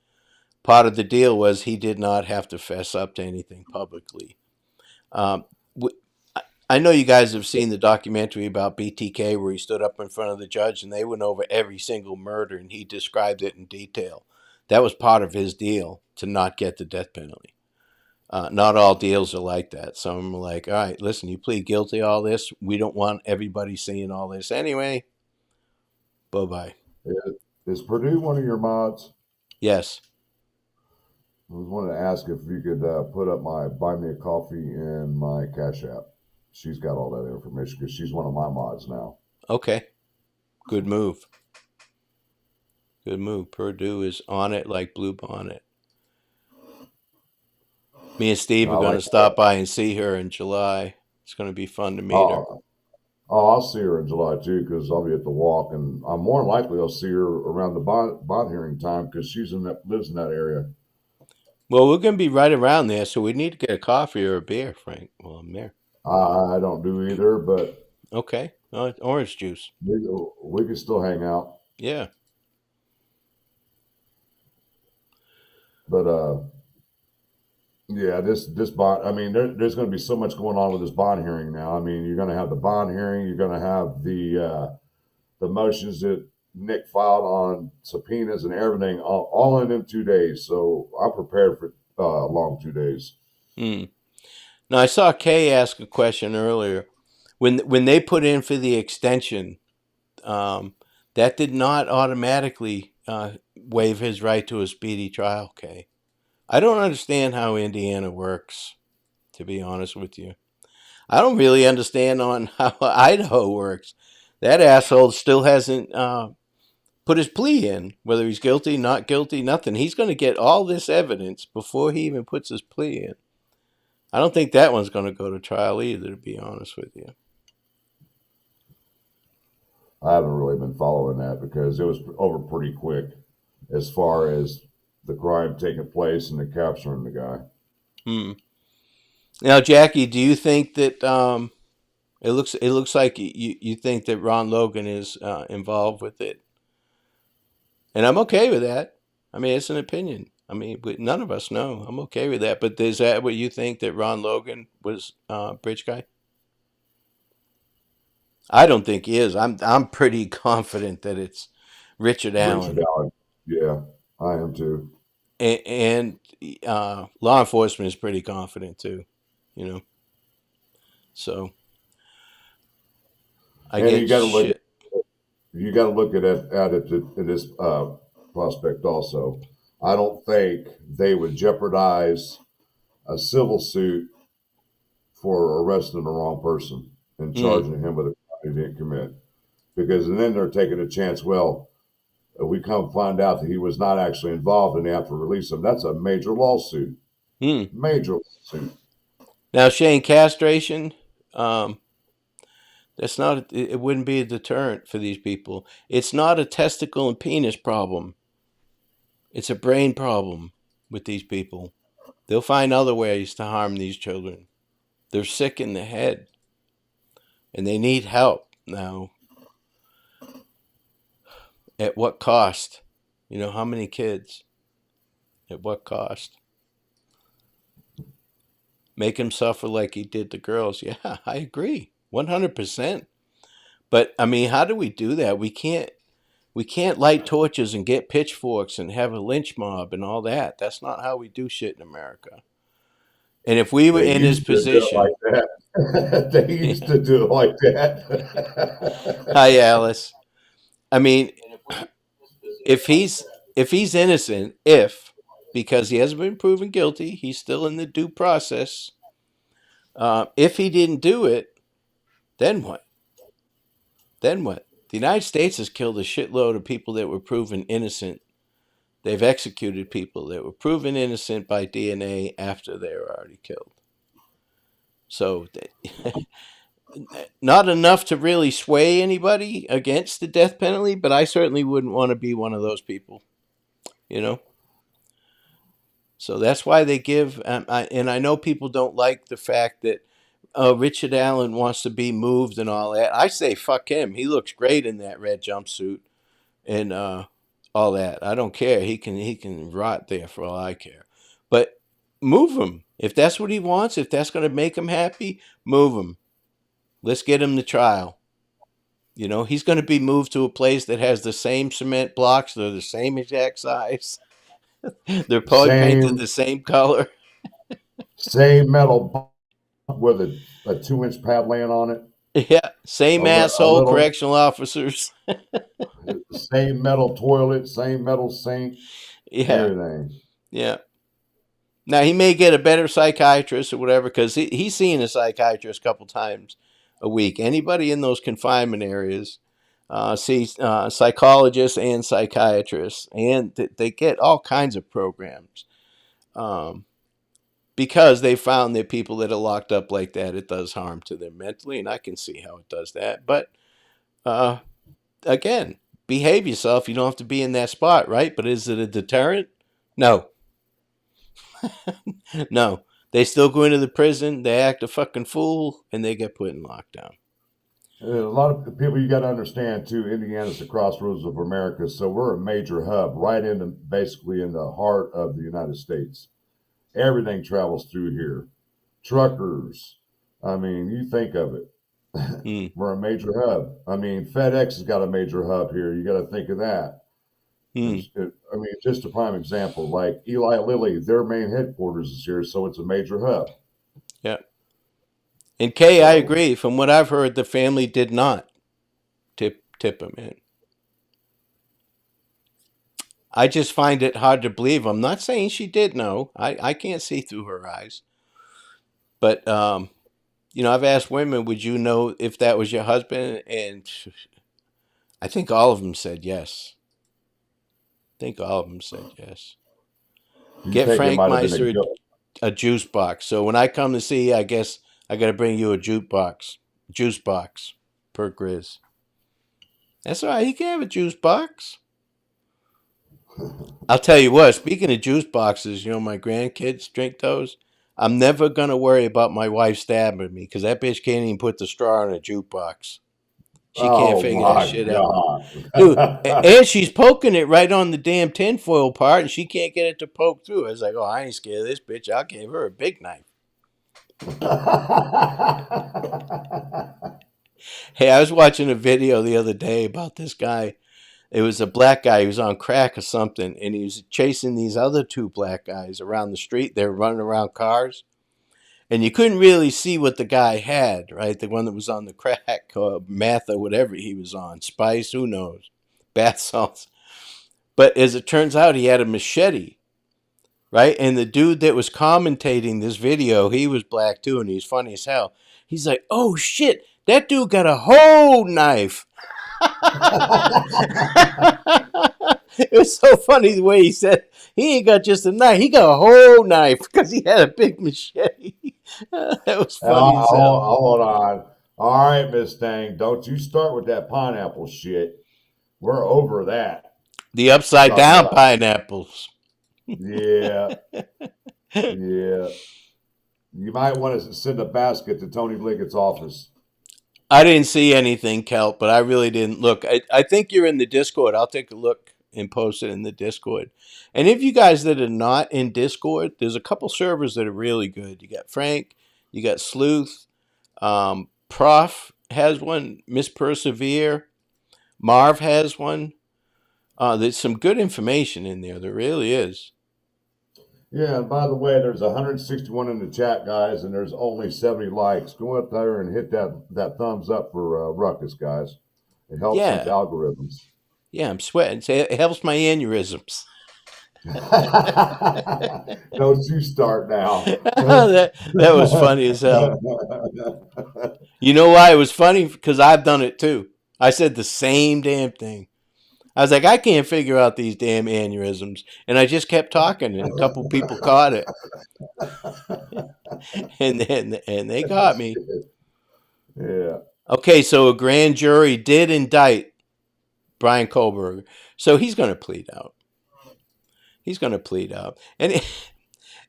part of the deal was he did not have to fess up to anything publicly. Um, I know you guys have seen the documentary about BTK where he stood up in front of the judge and they went over every single murder and he described it in detail. That was part of his deal to not get the death penalty. Not all deals are like that. Some are like, all right, listen, you plead guilty all this. We don't want everybody seeing all this anyway. Bye bye. Is Purdue one of your mods? Yes. I was wanted to ask if you could put up my buy me a coffee and my Cash App. She's got all that information because she's one of my mods now. Okay. Good move. Good move. Purdue is on it like Blue Bonnet. Me and Steve I are going like. to stop by and see her in July. It's going to be fun to meet her. Oh, I'll see her in July too because I'll be at the walk, and I'm more likely I'll see her around the bond hearing time because she's in that lives in that area. Well, we're going to be right around there, so we need to get a coffee or a beer, Frank, while I'm there. I don't do either, but Okay. Orange juice. we can still hang out. Yeah. But yeah, this bond. I mean, there's going to be so much going on with this bond hearing now. I mean, you're going to have the bond hearing. You're going to have the motions that Nick filed on subpoenas and everything, all in them 2 days. So I'm prepared for a long 2 days. Hmm. Now, I saw Kay ask a question earlier. When they put in for the extension, that did not automatically waive his right to a speedy trial, Kay. I don't understand how Indiana works, to be honest with you. I don't really understand on how Idaho works. That asshole still hasn't put his plea in, whether he's guilty, not guilty, nothing. He's going to get all this evidence before he even puts his plea in. I don't think that one's going to go to trial either, to be honest with you. I haven't really been following that because it was over pretty quick as far as the crime taking place and the capturing the guy. Hmm. Now, Jackie, do you think that it looks like you think that Ron Logan is involved with it? And I'm okay with that. I mean, it's an opinion. I mean, none of us know. I'm okay with that. But is that what you think, that Ron Logan was bridge guy? I don't think he is. I'm pretty confident that it's Richard Richard Allen, Allen. Yeah, I am too. and law enforcement is pretty confident too. You know, so I And get shit. you got to look at it in this prospect also. I don't think they would jeopardize a civil suit for arresting the wrong person and Mm, charging him with a crime he didn't commit. Because then they're taking a chance. Well, if we come find out that he was not actually involved and they have to release him, that's a major lawsuit. mm. Major lawsuit. Now, Shane, castration, um, that's not. It wouldn't be a deterrent for these people. It's not a testicle and penis problem. It's a brain problem with these people. They'll find other ways to harm these children. They're sick in the head, and they need help now. At what cost? You know, how many kids? At what cost? Make him suffer like he did the girls. Yeah, I agree. 100%. But I mean, how do we do that? We can't light torches and get pitchforks and have a lynch mob and all that. That's not how we do shit in America. And if we were They in his used to do it like position, that. They used to do it like hi that. Alice. I mean, if he's innocent, if because he hasn't been proven guilty, he's still in the due process. If he didn't do it, then what? Then what? The United States has killed a shitload of people that were proven innocent. They've executed people that were proven innocent by DNA after they were already killed. So, not enough to really sway anybody against the death penalty, but I certainly wouldn't want to be one of those people, you know? So that's why they give, and I know people don't like the fact that Richard Allen wants to be moved and all that. I say fuck him. He looks great in that red jumpsuit and all that. I don't care. He can rot there for all I care. But move him if that's what he wants. If that's going to make him happy, move him. Let's get him to trial. You know, he's going to be moved to a place that has the same cement blocks. They're the same exact size. They're probably painted Same the same color. same metal with a 2-inch pad laying on it. Yeah, same A asshole little correctional officers. same metal toilet, same metal sink, Yeah, everything. yeah. Now he may get a better psychiatrist or whatever because he's seeing a psychiatrist a couple times a week. Anybody in those confinement areas sees psychologists and psychiatrists, and they get all kinds of programs um, because they found that people that are locked up like that, it does harm to them mentally, and I can see how it does that. But uh, again, behave yourself. You don't have to be in that spot, right? But is it a deterrent? No, no. They still go into the prison, they act a fucking fool, and they get put in lockdown. A lot of the people you got to understand too. Indiana's the crossroads of America, so we're a major hub, right in the basically in the heart of the United States. Everything travels through here. Truckers. I mean, you think of it. Mm, We're a major hub. I mean, FedEx has got a major hub here. You got to think of that. mm, I mean, just a prime example, like Eli Lilly, their main headquarters is here, so it's a major hub. yeah. And Kay, I So, agree. From what I've heard, the family did not tip him in. I just find it hard to believe. I'm not saying she did know. I can't see through her eyes. But I've asked women, would you know if that was your husband? And I think all of them said yes. I think all of them said yes. you Get think it might have been a Frankmeister joke? a juice box. So when I come to see you, I guess I got to bring you a juice box per Grizz. That's all right. You can have a juice box. I'll tell you what. Speaking of juice boxes, my grandkids drink those. I'm never gonna worry about my wife stabbing me because that bitch can't even put the straw in a jukebox. She can't Oh figure that my shit out, dude. God. And she's poking it right on the damn tinfoil part, and she can't get it to poke through. I was like, oh, I ain't scared of this bitch. I'll give her a big knife. Hey, I was watching a video the other day about this guy. It was a black guy. He was on crack or something, and he was chasing these other two black guys around the street. They were running around cars, and you couldn't really see what the guy had, right? The one that was on the crack or meth or whatever he was on, spice, who knows, bath salts. But as it turns out, he had a machete, right? And the dude that was commentating this video, he was black too, and he's funny as hell. He's like, "Oh shit, that dude got a whole knife." It was so funny the way he said he ain't got just a knife; he got a whole knife because he had a big machete. That was funny as hell. Hold on. All right, Miss Stang, don't you start with that pineapple shit. We're over that. The We're upside talking down about, pineapples. yeah, yeah. You might want to send a basket to Tony Blinkett's office. I didn't see anything, Kelp, but I really didn't look. I think you're in the Discord. I'll take a look and post it in the Discord. And if you guys that are not in Discord, there's a couple servers that are really good. You got Frank, you got Sleuth, Prof has one, Miss Persevere, Marv has one. There's some good information in there. There really is. Yeah, and by the way, there's 161 in the chat, guys, and there's only 70 likes. Go up there and hit that thumbs up for Ruckus, guys. It helps these Yeah, algorithms. yeah, I'm sweating. It helps my aneurysms. Don't you start now. That was funny as hell. You know why it was funny? Because I've done it too. I said the same damn thing. I was like, I can't figure out these damn aneurysms, and I just kept talking, and a couple people caught it, and they got me. Yeah. Okay, so a grand jury did indict Brian Kohlberger, so he's going to plead out. He's going to plead out, and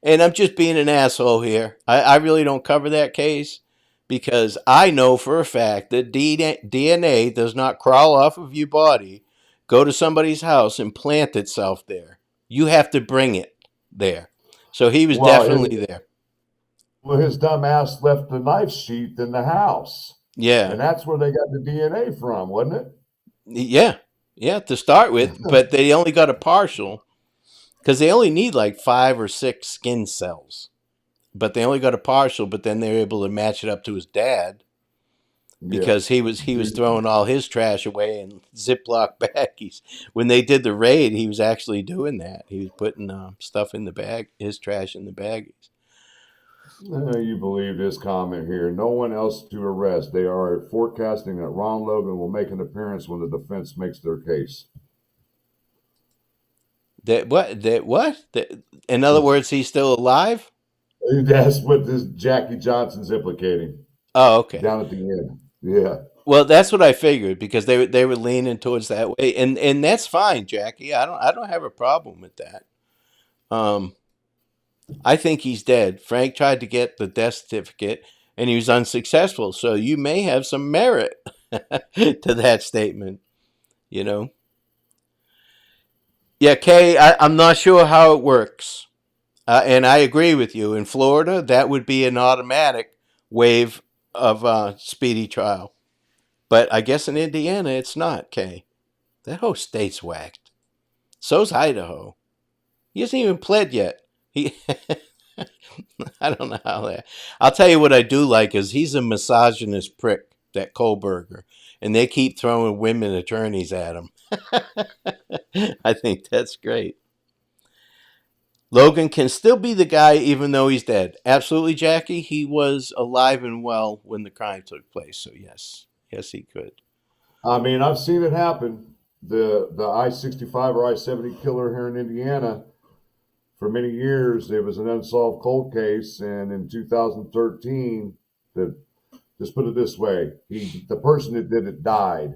I'm just being an asshole here. I really don't cover that case because I know for a fact that DNA does not crawl off of your body, go to somebody's house, and plant itself there. You have to bring it there. So he was definitely there. Well, his dumb ass left the knife sheath in the house. Yeah. And that's where they got the DNA from, wasn't it? Yeah. Yeah, to start with, but they only got a partial because they only need like 5 or 6 skin cells. But they only got a partial, but then they were able to match it up to his dad because he was throwing all his trash away in Ziploc baggies. When they did the raid, he was actually doing that. He was putting stuff in the bag, his trash in the baggies. You believe this comment here. No one else to arrest. They are forecasting that Ron Logan will make an appearance when the defense makes their case. In other words, he's still alive? That's what this Jackie Johnson's implicating. Oh, okay. Down at the end. Yeah. Well, that's what I figured because they were leaning towards that way, and that's fine, Jackie. I don't have a problem with that. I think he's dead. Frank tried to get the death certificate, and he was unsuccessful. So you may have some merit to that statement, you know. Yeah, Kay, I'm not sure how it works, and I agree with you. In Florida, that would be an automatic waive of speedy trial. But I guess in Indiana, it's not, Kay. That whole state's whacked. So's Idaho. He hasn't even pled yet. I don't know how that. I'll tell you what I do like is he's a misogynist prick, that Kohlberger, and they keep throwing women attorneys at him. I think that's great. Logan can still be the guy even though he's dead. Absolutely, Jackie. He was alive and well when the crime took place. So yes, he could. I mean, I've seen it happen. The I-65 or I-70 killer here in Indiana. For many years, it was an unsolved cold case, and in 2013, just put it this way, the person that did it died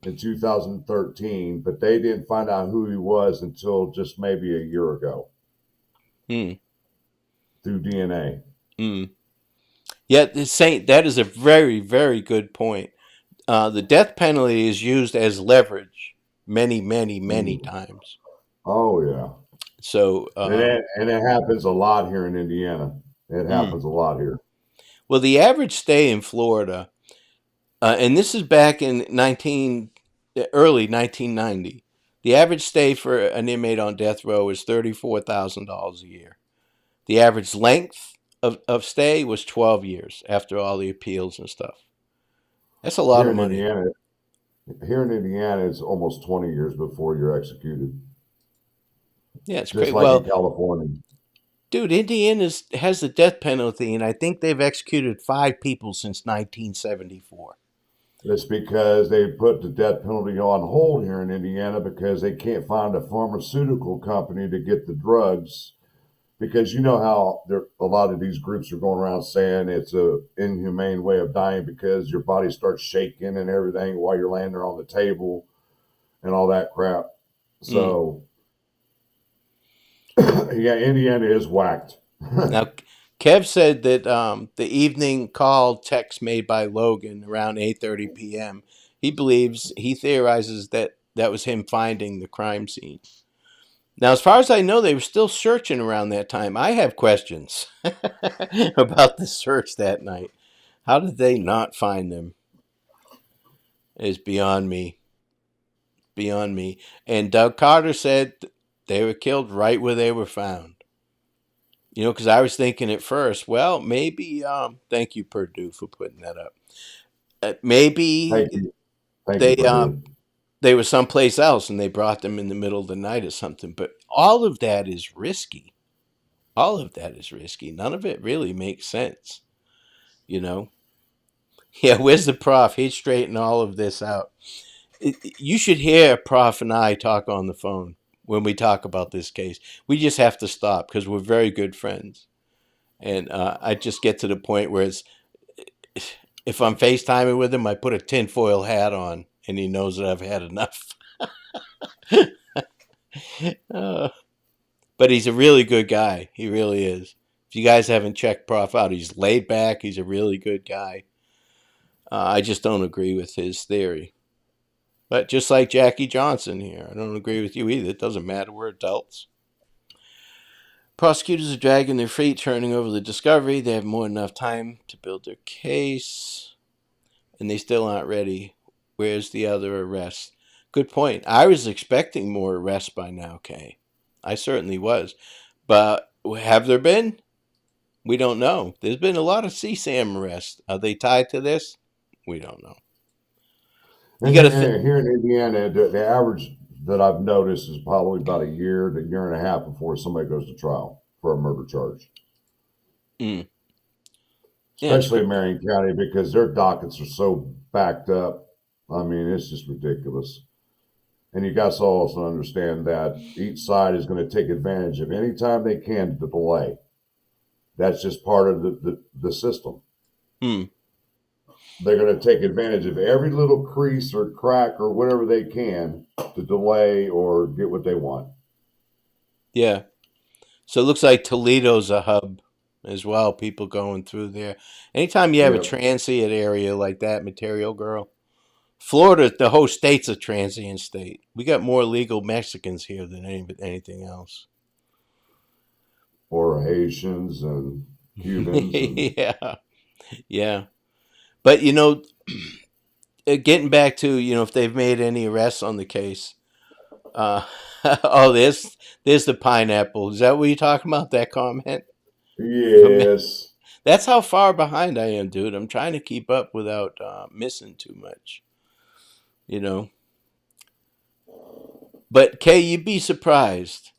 in 2013, but they didn't find out who he was until just maybe a year ago through DNA. Yeah, that is a very, very good point. The death penalty is used as leverage many times. Oh, yeah. So and it happens a lot here in Indiana. It happens a lot here. Well, the average stay in Florida, and this is back in early 1990. The average stay for an inmate on death row is $34,000 a year. The average length of stay was 12 years after all the appeals and stuff. That's a lot of money. Here in Indiana, it's almost 20 years before you're executed. Yeah, it's just crazy. like in Well, California. dude, has the death penalty, and I think they've executed 5 people since 1974. It's because they put the death penalty on hold here in Indiana because they can't find a pharmaceutical company to get the drugs. Because you know how there a lot of these groups are going around saying it's a inhumane way of dying because your body starts shaking and everything while you're laying there on the table and all that crap. Mm. So yeah, Indiana is whacked. Now, Kev said that the evening call text made by Logan around 8:30 p.m. He theorizes that that was him finding the crime scene. Now, as far as I know, they were still searching around that time. I have questions about the search that night. How did they not find them? Is beyond me. Beyond me. And Doug Carter said they were killed right where they were found. Because I was thinking at first, well, maybe. Thank you, Purdue, for putting that up. Maybe Thank you. Thank you, they Purdue. they were someplace else and they brought them in the middle of the night or something. But all of that is risky. All of that is risky. None of it really makes sense. You know. Yeah, where's the prof? He'd straighten all of this out. You should hear Prof and I talk on the phone when we talk about this case. We just have to stop because we're very good friends. And I just get to the point where if I'm FaceTiming with him, I put a tinfoil hat on and he knows that I've had enough. uh, but he's a really good guy. He really is. If you guys haven't checked Prof out, he's laid back. He's a really good guy. I just don't agree with his theory. But just like Jackie Johnson here, I don't agree with you either. It doesn't matter. We're adults. Prosecutors are dragging their feet, turning over the discovery. They have more than enough time to build their case, and they still aren't ready. Where's the other arrests? Good point. I was expecting more arrests by now, Kay. I certainly was. But have there been? We don't know. There's been a lot of CSAM arrests. Are they tied to this? We don't know. You And got here, to think. here in Indiana, the average that I've noticed is probably about a year to year and a half before somebody goes to trial for a murder charge, Mm, yeah, it's especially in Marion County because their dockets are so backed up. I mean, it's just ridiculous. And you guys also understand that each side is going to take advantage of any time they can to delay. That's just part of the system. mm, They're going to take advantage of every little crease or crack or whatever they can to delay or get what they want. yeah. So it looks like Toledo's a hub as well. People going through there. Anytime you have a Yeah. transient area like that, Material Girl. Florida, the whole state's a transient state. We got more legal Mexicans here than anything else. Or Haitians and Cubans and Yeah, yeah. But getting back to if they've made any arrests on the case. Uh, oh, there's the pineapple. Is that what you're talking about? That comment from me? yes. That's how far behind I am, dude. I'm trying to keep up without missing too much. You know. But Kay, you'd be surprised.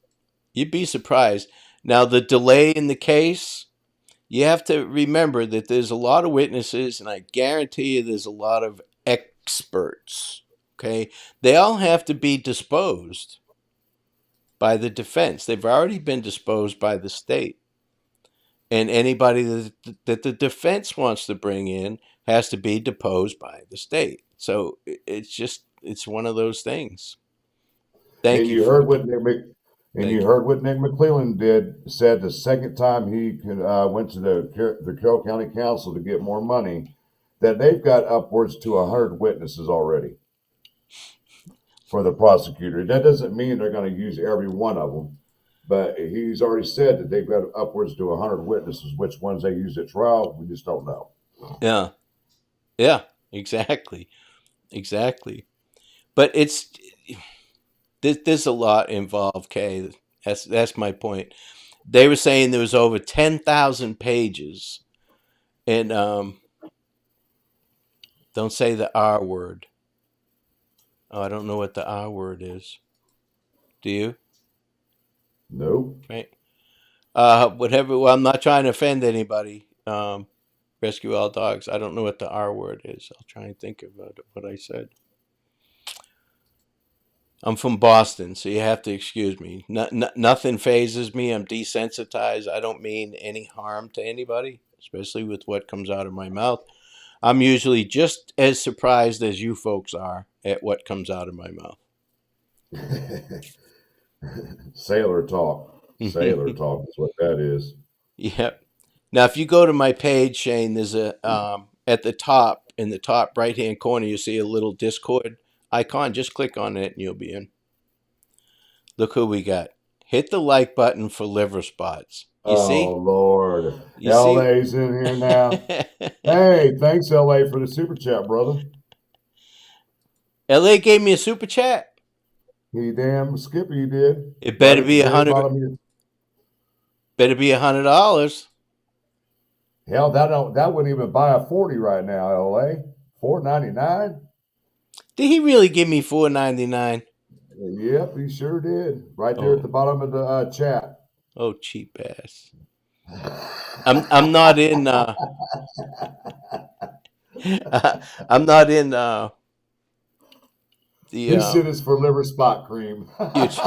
You'd be surprised. Now the delay in the case. You have to remember that there's a lot of witnesses, and I guarantee you there's a lot of experts. Okay? They all have to be disposed by the defense. They've already been disposed by the state. And anybody that the defense wants to bring in has to be deposed by the state. So it's one of those things. Thank And you you for heard what and you thank heard what Nick McClellan said the second time he went to the Carroll County Council to get more money, that they've got upwards to 100 witnesses already for the prosecutor. That doesn't mean they're going to use every one of them, but he's already said that they've got upwards to 100 witnesses. Which ones they use at trial, we just don't know. yeah yeah exactly exactly. But there's a lot involved. Kay, that's my point. They were saying there was over 10,000 pages, and don't say the R word. Oh, I don't know what the R word is. Do you? Nope. right? Whatever. Well, I'm not trying to offend anybody. Rescue all dogs. I don't know what the R word is. I'll try and think of what I said. I'm from Boston, so you have to excuse me. Nothing phases me. I'm desensitized. I don't mean any harm to anybody, especially with what comes out of my mouth. I'm usually just as surprised as you folks are at what comes out of my mouth. Sailor talk. Sailor talk is what that is. Yeah. Now, if you go to my page, Shane, there's a at the top in the top right hand corner, you see a little Discord icon. Just click on it, and you'll be in. Look who we got. Hit the like button for liver spots. You Oh see? Lord, You see? LA's in here now. Hey, thanks LA for the super chat, brother. LA gave me a super chat. He damn Skippy did. It Right better at the be very $100. bottom of your. Better be $100. Hell, that wouldn't even buy a 40 right now, LA. $4.99. Did he really give me $4.99? Yep, he sure did. Right there at the Oh, bottom of the chat. oh, cheap ass. I'm not in. I'm not in the This shit is for liver spot cream. huge.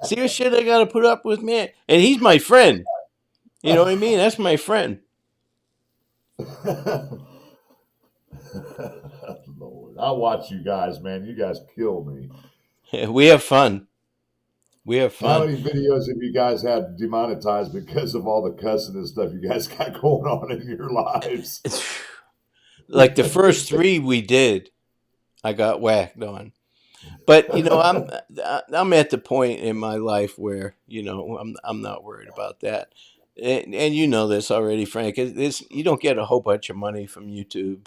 See what shit I gotta put up with, man. And he's my friend. You know what I mean? That's my friend. Lord, I watch you guys, man. You guys kill me. We have fun. We have How fun. many videos have you guys had demonetized because of all the cussing and stuff you guys got going on in your lives? Like the first three we did, I got whacked on. But I'm at the point in my life where I'm not worried about that. And you know this already, Frank. You don't get a whole bunch of money from YouTube.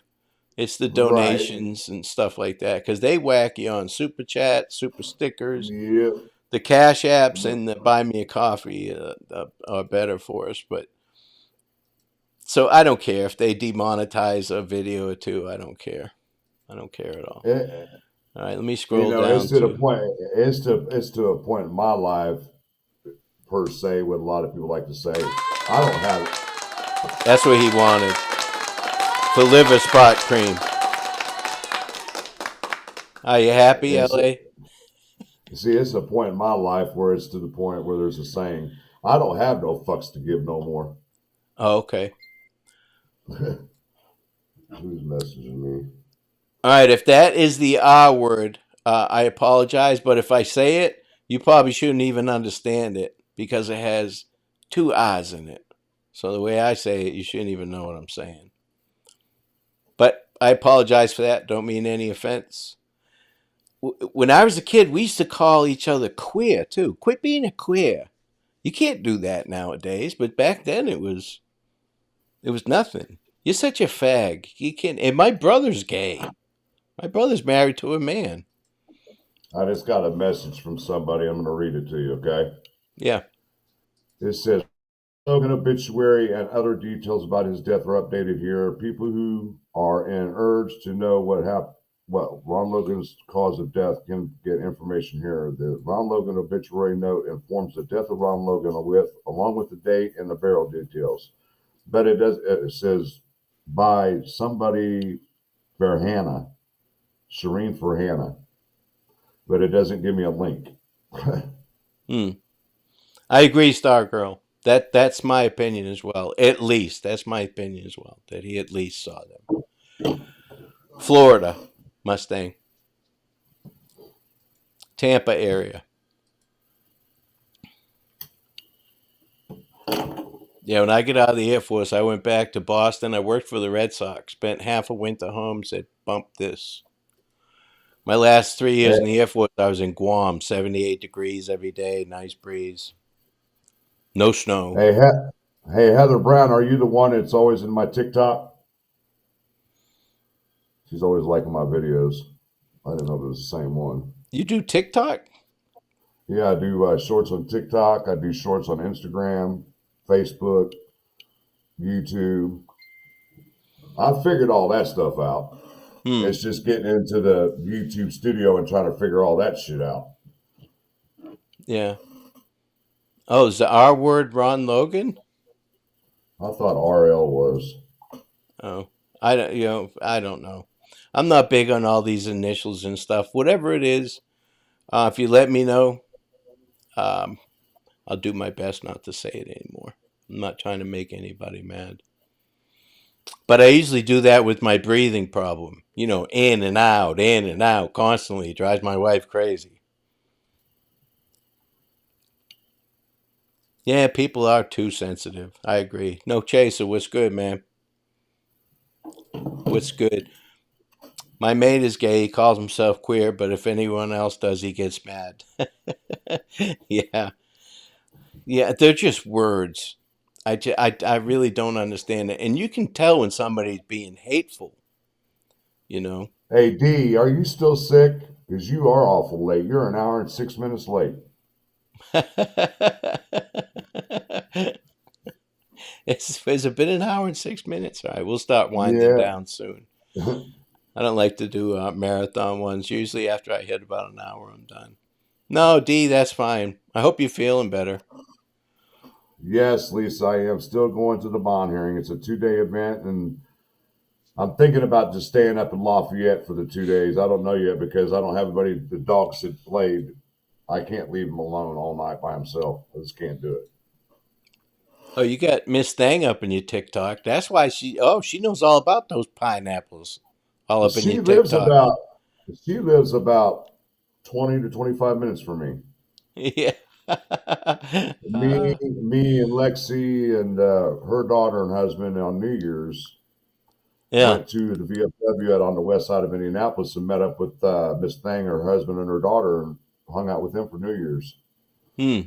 It's the Right. donations and stuff like that because they whack you on super chat, super stickers. Yep. The cash apps and the buy me a coffee are better for us. But so I don't care if they demonetize a video or two. I don't care. I don't care at all. Eh, All right, let me You scroll know, it's down to the to. point. It's to a point in my life, per se, what a lot of people like to say. I don't have. That's what he wanted for liver spot cream. Are you happy, It's LA? see, it's a point in my life where it's to the point where there's a saying, "I don't have no fucks to give no more." Oh, okay. Who's messaging me? All right. If that is the R word, I apologize. But if I say it, you probably shouldn't even understand it because it has two I's in it. So the way I say it, you shouldn't even know what I'm saying. But I apologize for that. Don't mean any offense. When I was a kid, we used to call each other queer too. Quit being a queer. You can't do that nowadays. But back then, it was nothing. You're such a fag. You can't. And my brother's gay. My brother's married to a man. I just got a message from somebody. I'm going to read it to you. Okay. Yeah. It says, Logan obituary and other details about his death are updated here. People who are in urge to know what happened, well, Ron Logan's cause of death can get information here. The Ron Logan obituary note informs the death of Ron Logan along with the date and the burial details. But it says by somebody Farhana, Shireen Farhana, but it doesn't give me a link. Hmm. I agree, Stargirl. That's my opinion as well. At least that's my opinion as well. That he at least saw them. Florida, Mustang, Tampa area. Yeah, when I get out of the Air Force, I went back to Boston. I worked for the Red Sox. Spent half a winter home. Said, bump this. My last 3 years in the Air Force, I was in Guam. 78 degrees every day. Nice breeze. No snow. Hey, hey, Heather Brown, are you the one that's always in my TikTok? She's always liking my videos. I didn't know if it was the same one. You do TikTok? Yeah, I do shorts on TikTok. I do shorts on Instagram, Facebook, YouTube. I figured all that stuff out. Hmm. It's just getting into the YouTube studio and trying to figure all that shit out. Yeah. Oh, is the R word Ron Logan? I thought RL was. Oh, I don't. I don't know. I'm not big on all these initials and stuff. Whatever it is, if you let me know, um, I'll do my best not to say it anymore. I'm not trying to make anybody mad. But I usually do that with my breathing problem. In and out constantly. It drives my wife crazy. Yeah, people are too sensitive. I agree. No chaser. What's good, man? What's good? My mate is gay. He calls himself queer, but if anyone else does, he gets mad. Yeah. Yeah, they're just words. I really don't understand it. And you can tell when somebody's being hateful, you know? Hey D, are you still sick? Because you are awful late. You're an hour and 6 minutes late. It's been an hour and 6 minutes. All right, we'll start winding Yeah. down soon. I don't like to do marathon ones. Usually after I hit about an hour, I'm done. No, D, that's fine. I hope you're feeling better. Yes, Lisa, I am still going to the bond hearing. It's a 2 day event, and I'm thinking about just staying up in Lafayette for the 2 days. I don't know yet because I don't have anybody. The dogs that played, I can't leave him alone all night by himself. I just can't do it. Oh, you got Miss Thang up in your TikTok. That's why she knows all about those pineapples all up in your She lives TikTok. about she lives about 20 to 25 minutes from me. Yeah. Me and Lexi and her daughter and husband on New Year's Yeah. went to the VFW on the west side of Indianapolis and met up with Miss Thang, her husband, and her daughter, and hung out with them for New Year's. Hmm.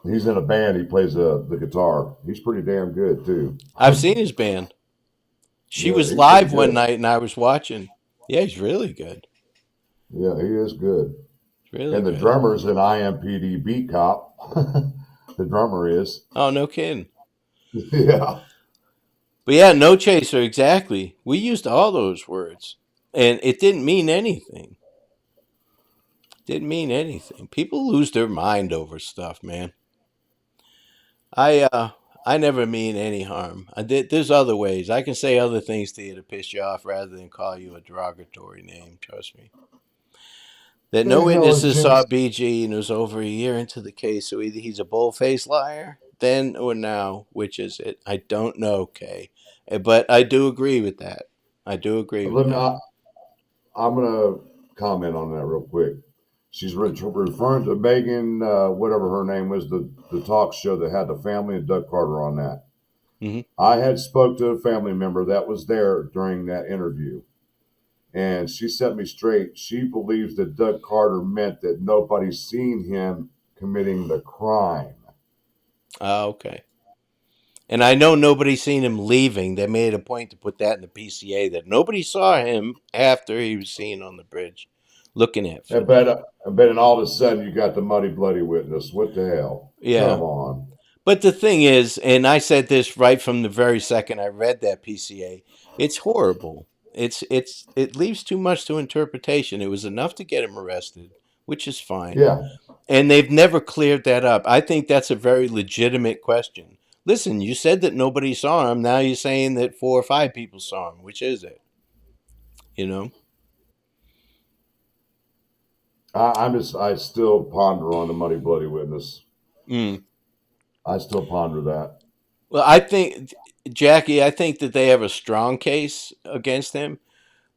He's in a band. He plays the guitar. He's pretty damn good too. I've seen his band. She Yeah, was he's pretty live one good. night and I was watching. Yeah, he's really good. Yeah, he is good. He's really And the good. drummer's an IMPD beat cop. The drummer is. Oh, no kidding. Yeah. But yeah, no chaser, exactly. We used all those words. And it didn't mean anything. Didn't mean anything. People lose their mind over stuff, man. I uh I never mean any harm. There's other ways. I can say other things to you to piss you off rather than call you a derogatory name, trust me. That The no hell is witnesses Jim? saw BG and it was over a year into the case, so either he's a bull-faced liar, then or now, which is it? I don't know, Kay. But I do agree with that. I do agree with Let me. that. I'm gonna comment on that real quick. She's referring to Megan, whatever her name was, the talk show that had the family and Doug Carter on that. Hmm. I had spoke to a family member that was there during that interview, and she set me straight. She believes that Doug Carter meant that nobody's seen him committing the crime. Ah, okay. And I know nobody's seen him leaving. They made a point to put that in the PCA that nobody saw him after he was seen on the bridge looking at But footage. then all of a sudden you got the muddy bloody witness. What the hell? Yeah. Come on. But the thing is, and I said this right from the very second I read that PCA, it's horrible. It leaves too much to interpretation. It was enough to get him arrested, which is fine. Yeah. And they've never cleared that up. I think that's a very legitimate question. Listen, you said that nobody saw him. Now you're saying that 4 or 5 people saw him. Which is it? You know? I still ponder on the muddy bloody witness. Mm. I still ponder that. Well, I think, Jackie, I think that they have a strong case against him.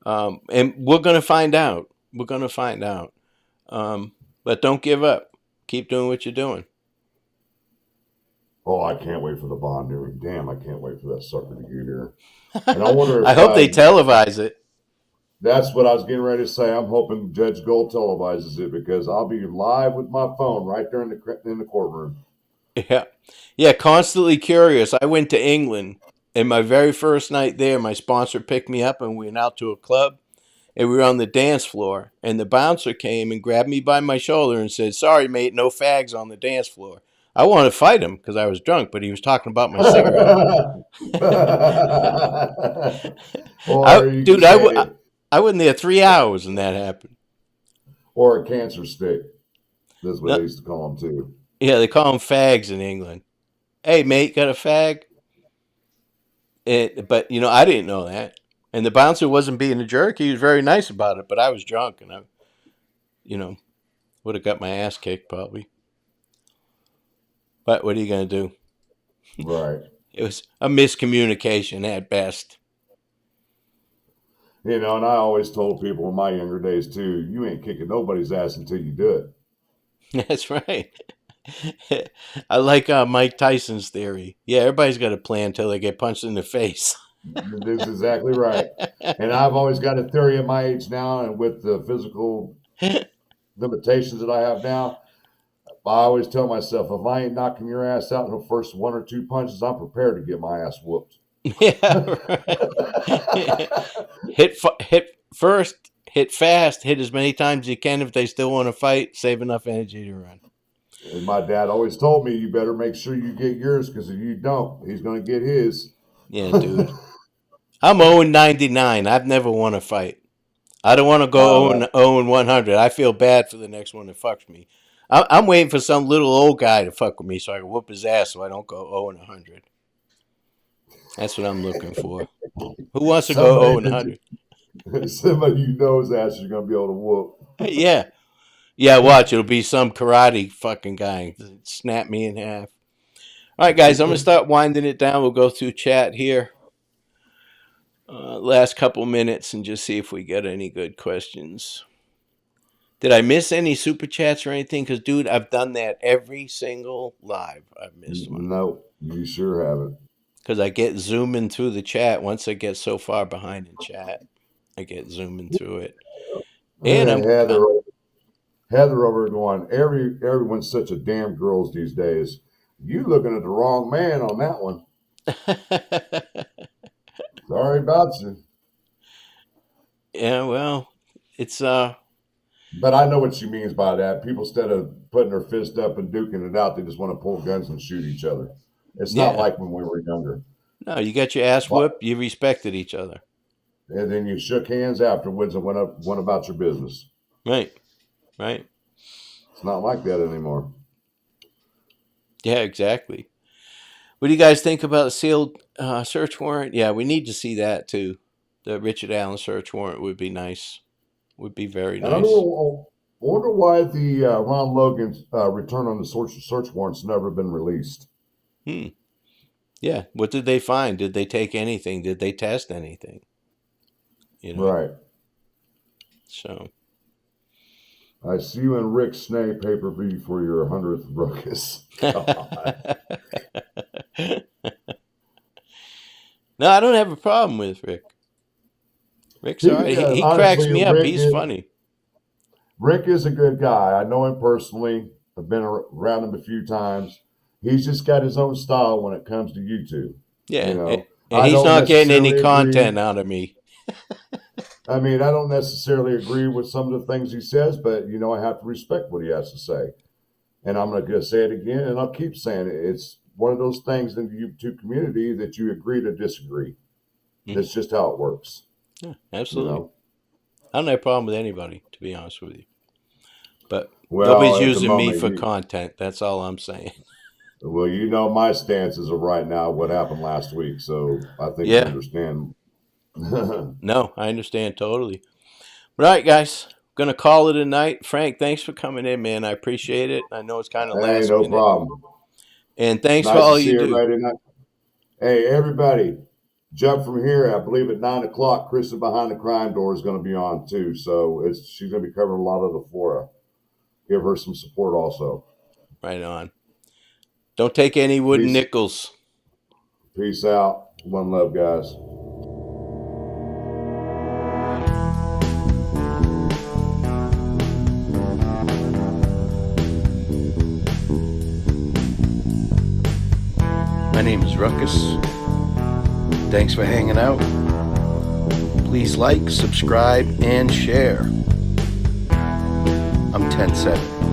And we're going to find out. We're going to find out. But don't give up. Keep doing what you're doing. Oh, I can't wait for the bond hearing. Damn, I can't wait for that sucker to get here. And I wonder I if hope they televise it. that's what I was getting ready to say. I'm hoping Judge Gold televises it because I'll be live with my phone right there in the courtroom. Yeah. Yeah, constantly curious. I went to England, and my very first night there, my sponsor picked me up, and we went out to a club, and we were on the dance floor, and the bouncer came and grabbed me by my shoulder and said, "Sorry, mate, no fags on the dance floor." I wanted to fight him because I was drunk, but he was talking about my cigarette. Or you could Dude, say it, I wasn't there 3 hours and that happened. or a cancer stick. That's what No, they used to call them too. yeah, they call them fags in England. Hey, mate, got a fag? But, I didn't know that. And the bouncer wasn't being a jerk. He was very nice about it, but I was drunk and I, would have got my ass kicked probably. But what are you going to do? Right. It was a miscommunication at best. And I always told people in my younger days too, you ain't kicking nobody's ass until you do it. That's right. I like Mike Tyson's theory. Yeah, everybody's got a plan until they get punched in the face. That's exactly right. And I've always got a theory at my age now, and with the physical limitations that I have now, I always tell myself, if I ain't knocking your ass out in the first one or two punches, I'm prepared to get my ass whooped. Yeah, right. Hit first, hit fast, hit as many times as you can. If they still want to fight, save enough energy to run. And my dad always told me, you better make sure you get yours, because if you don't, he's going to get his. Yeah, dude. I'm 0-99. I've never won a fight. I don't want to go 0-100. I feel bad for the next one that fucks me. I'm waiting for some little old guy to fuck with me so I can whoop his ass so I don't go 0-100. That's what I'm looking for. Who wants to go 0-100? Somebody you know's ass you're going to be able to whoop. Yeah. Yeah, watch. It'll be some karate fucking guy. Snap me in half. All right, guys. I'm going to start winding it down. We'll go through chat here. Last couple minutes and just see if we get any good questions. Did I miss any super chats or anything? Because, dude, I've done that every single live. I've missed one. No, you sure haven't. Because I get zooming through the chat. Once I get so far behind in chat, I get zooming through it. And Heather over going, everyone's such a damn girls these days. You looking at the wrong man on that one. Sorry about you. Yeah, well, it's But I know what she means by that. People, instead of putting their fist up and duking it out, they just want to pull guns and shoot each other. It's not like when we were younger. No, you got your ass whooped. You respected each other, and then you shook hands afterwards and went about your business. Right. It's not like that anymore. Yeah, exactly. What do you guys think about a sealed search warrant? Yeah, we need to see that too. The Richard Allen search warrant would be nice. Would be very nice. I wonder why the Ron Logan's return on the search warrant's never been released. Yeah. What did they find? Did they take anything? Did they test anything? Right. So. I see you in Rick Snay pay-per-view for your 100th Ruckus. No, I don't have a problem with Rick. Rick's all right. He cracks me up. He's funny. Rick is a good guy. I know him personally. I've been around him a few times. He's just got his own style when it comes to YouTube. Yeah, and he's not getting any content out of me. I mean, I don't necessarily agree with some of the things he says, but, I have to respect what he has to say. And I'm going to say it again, and I'll keep saying it. It's one of those things in the YouTube community that you agree to disagree. That's just how it works. Yeah, absolutely. I don't have a problem with anybody, to be honest with you. But nobody's using me for content. That's all I'm saying. Well, my stances are right now what happened last week, so I think you understand. No, I understand totally. All right, guys. Going to call it a night. Frank, thanks for coming in, man. I appreciate it. I know it's kind of last minute. No problem. And thanks for all you do. Tonight. Hey, everybody, jump from here. I believe at 9 o'clock, Kristen Behind the Crime Door is going to be on too. So she's going to be covering a lot of the flora. Give her some support also. Right on. Don't take any wooden nickels. Peace out. One love, guys. My name is Ruckus. Thanks for hanging out. Please like, subscribe, and share. I'm 10-7.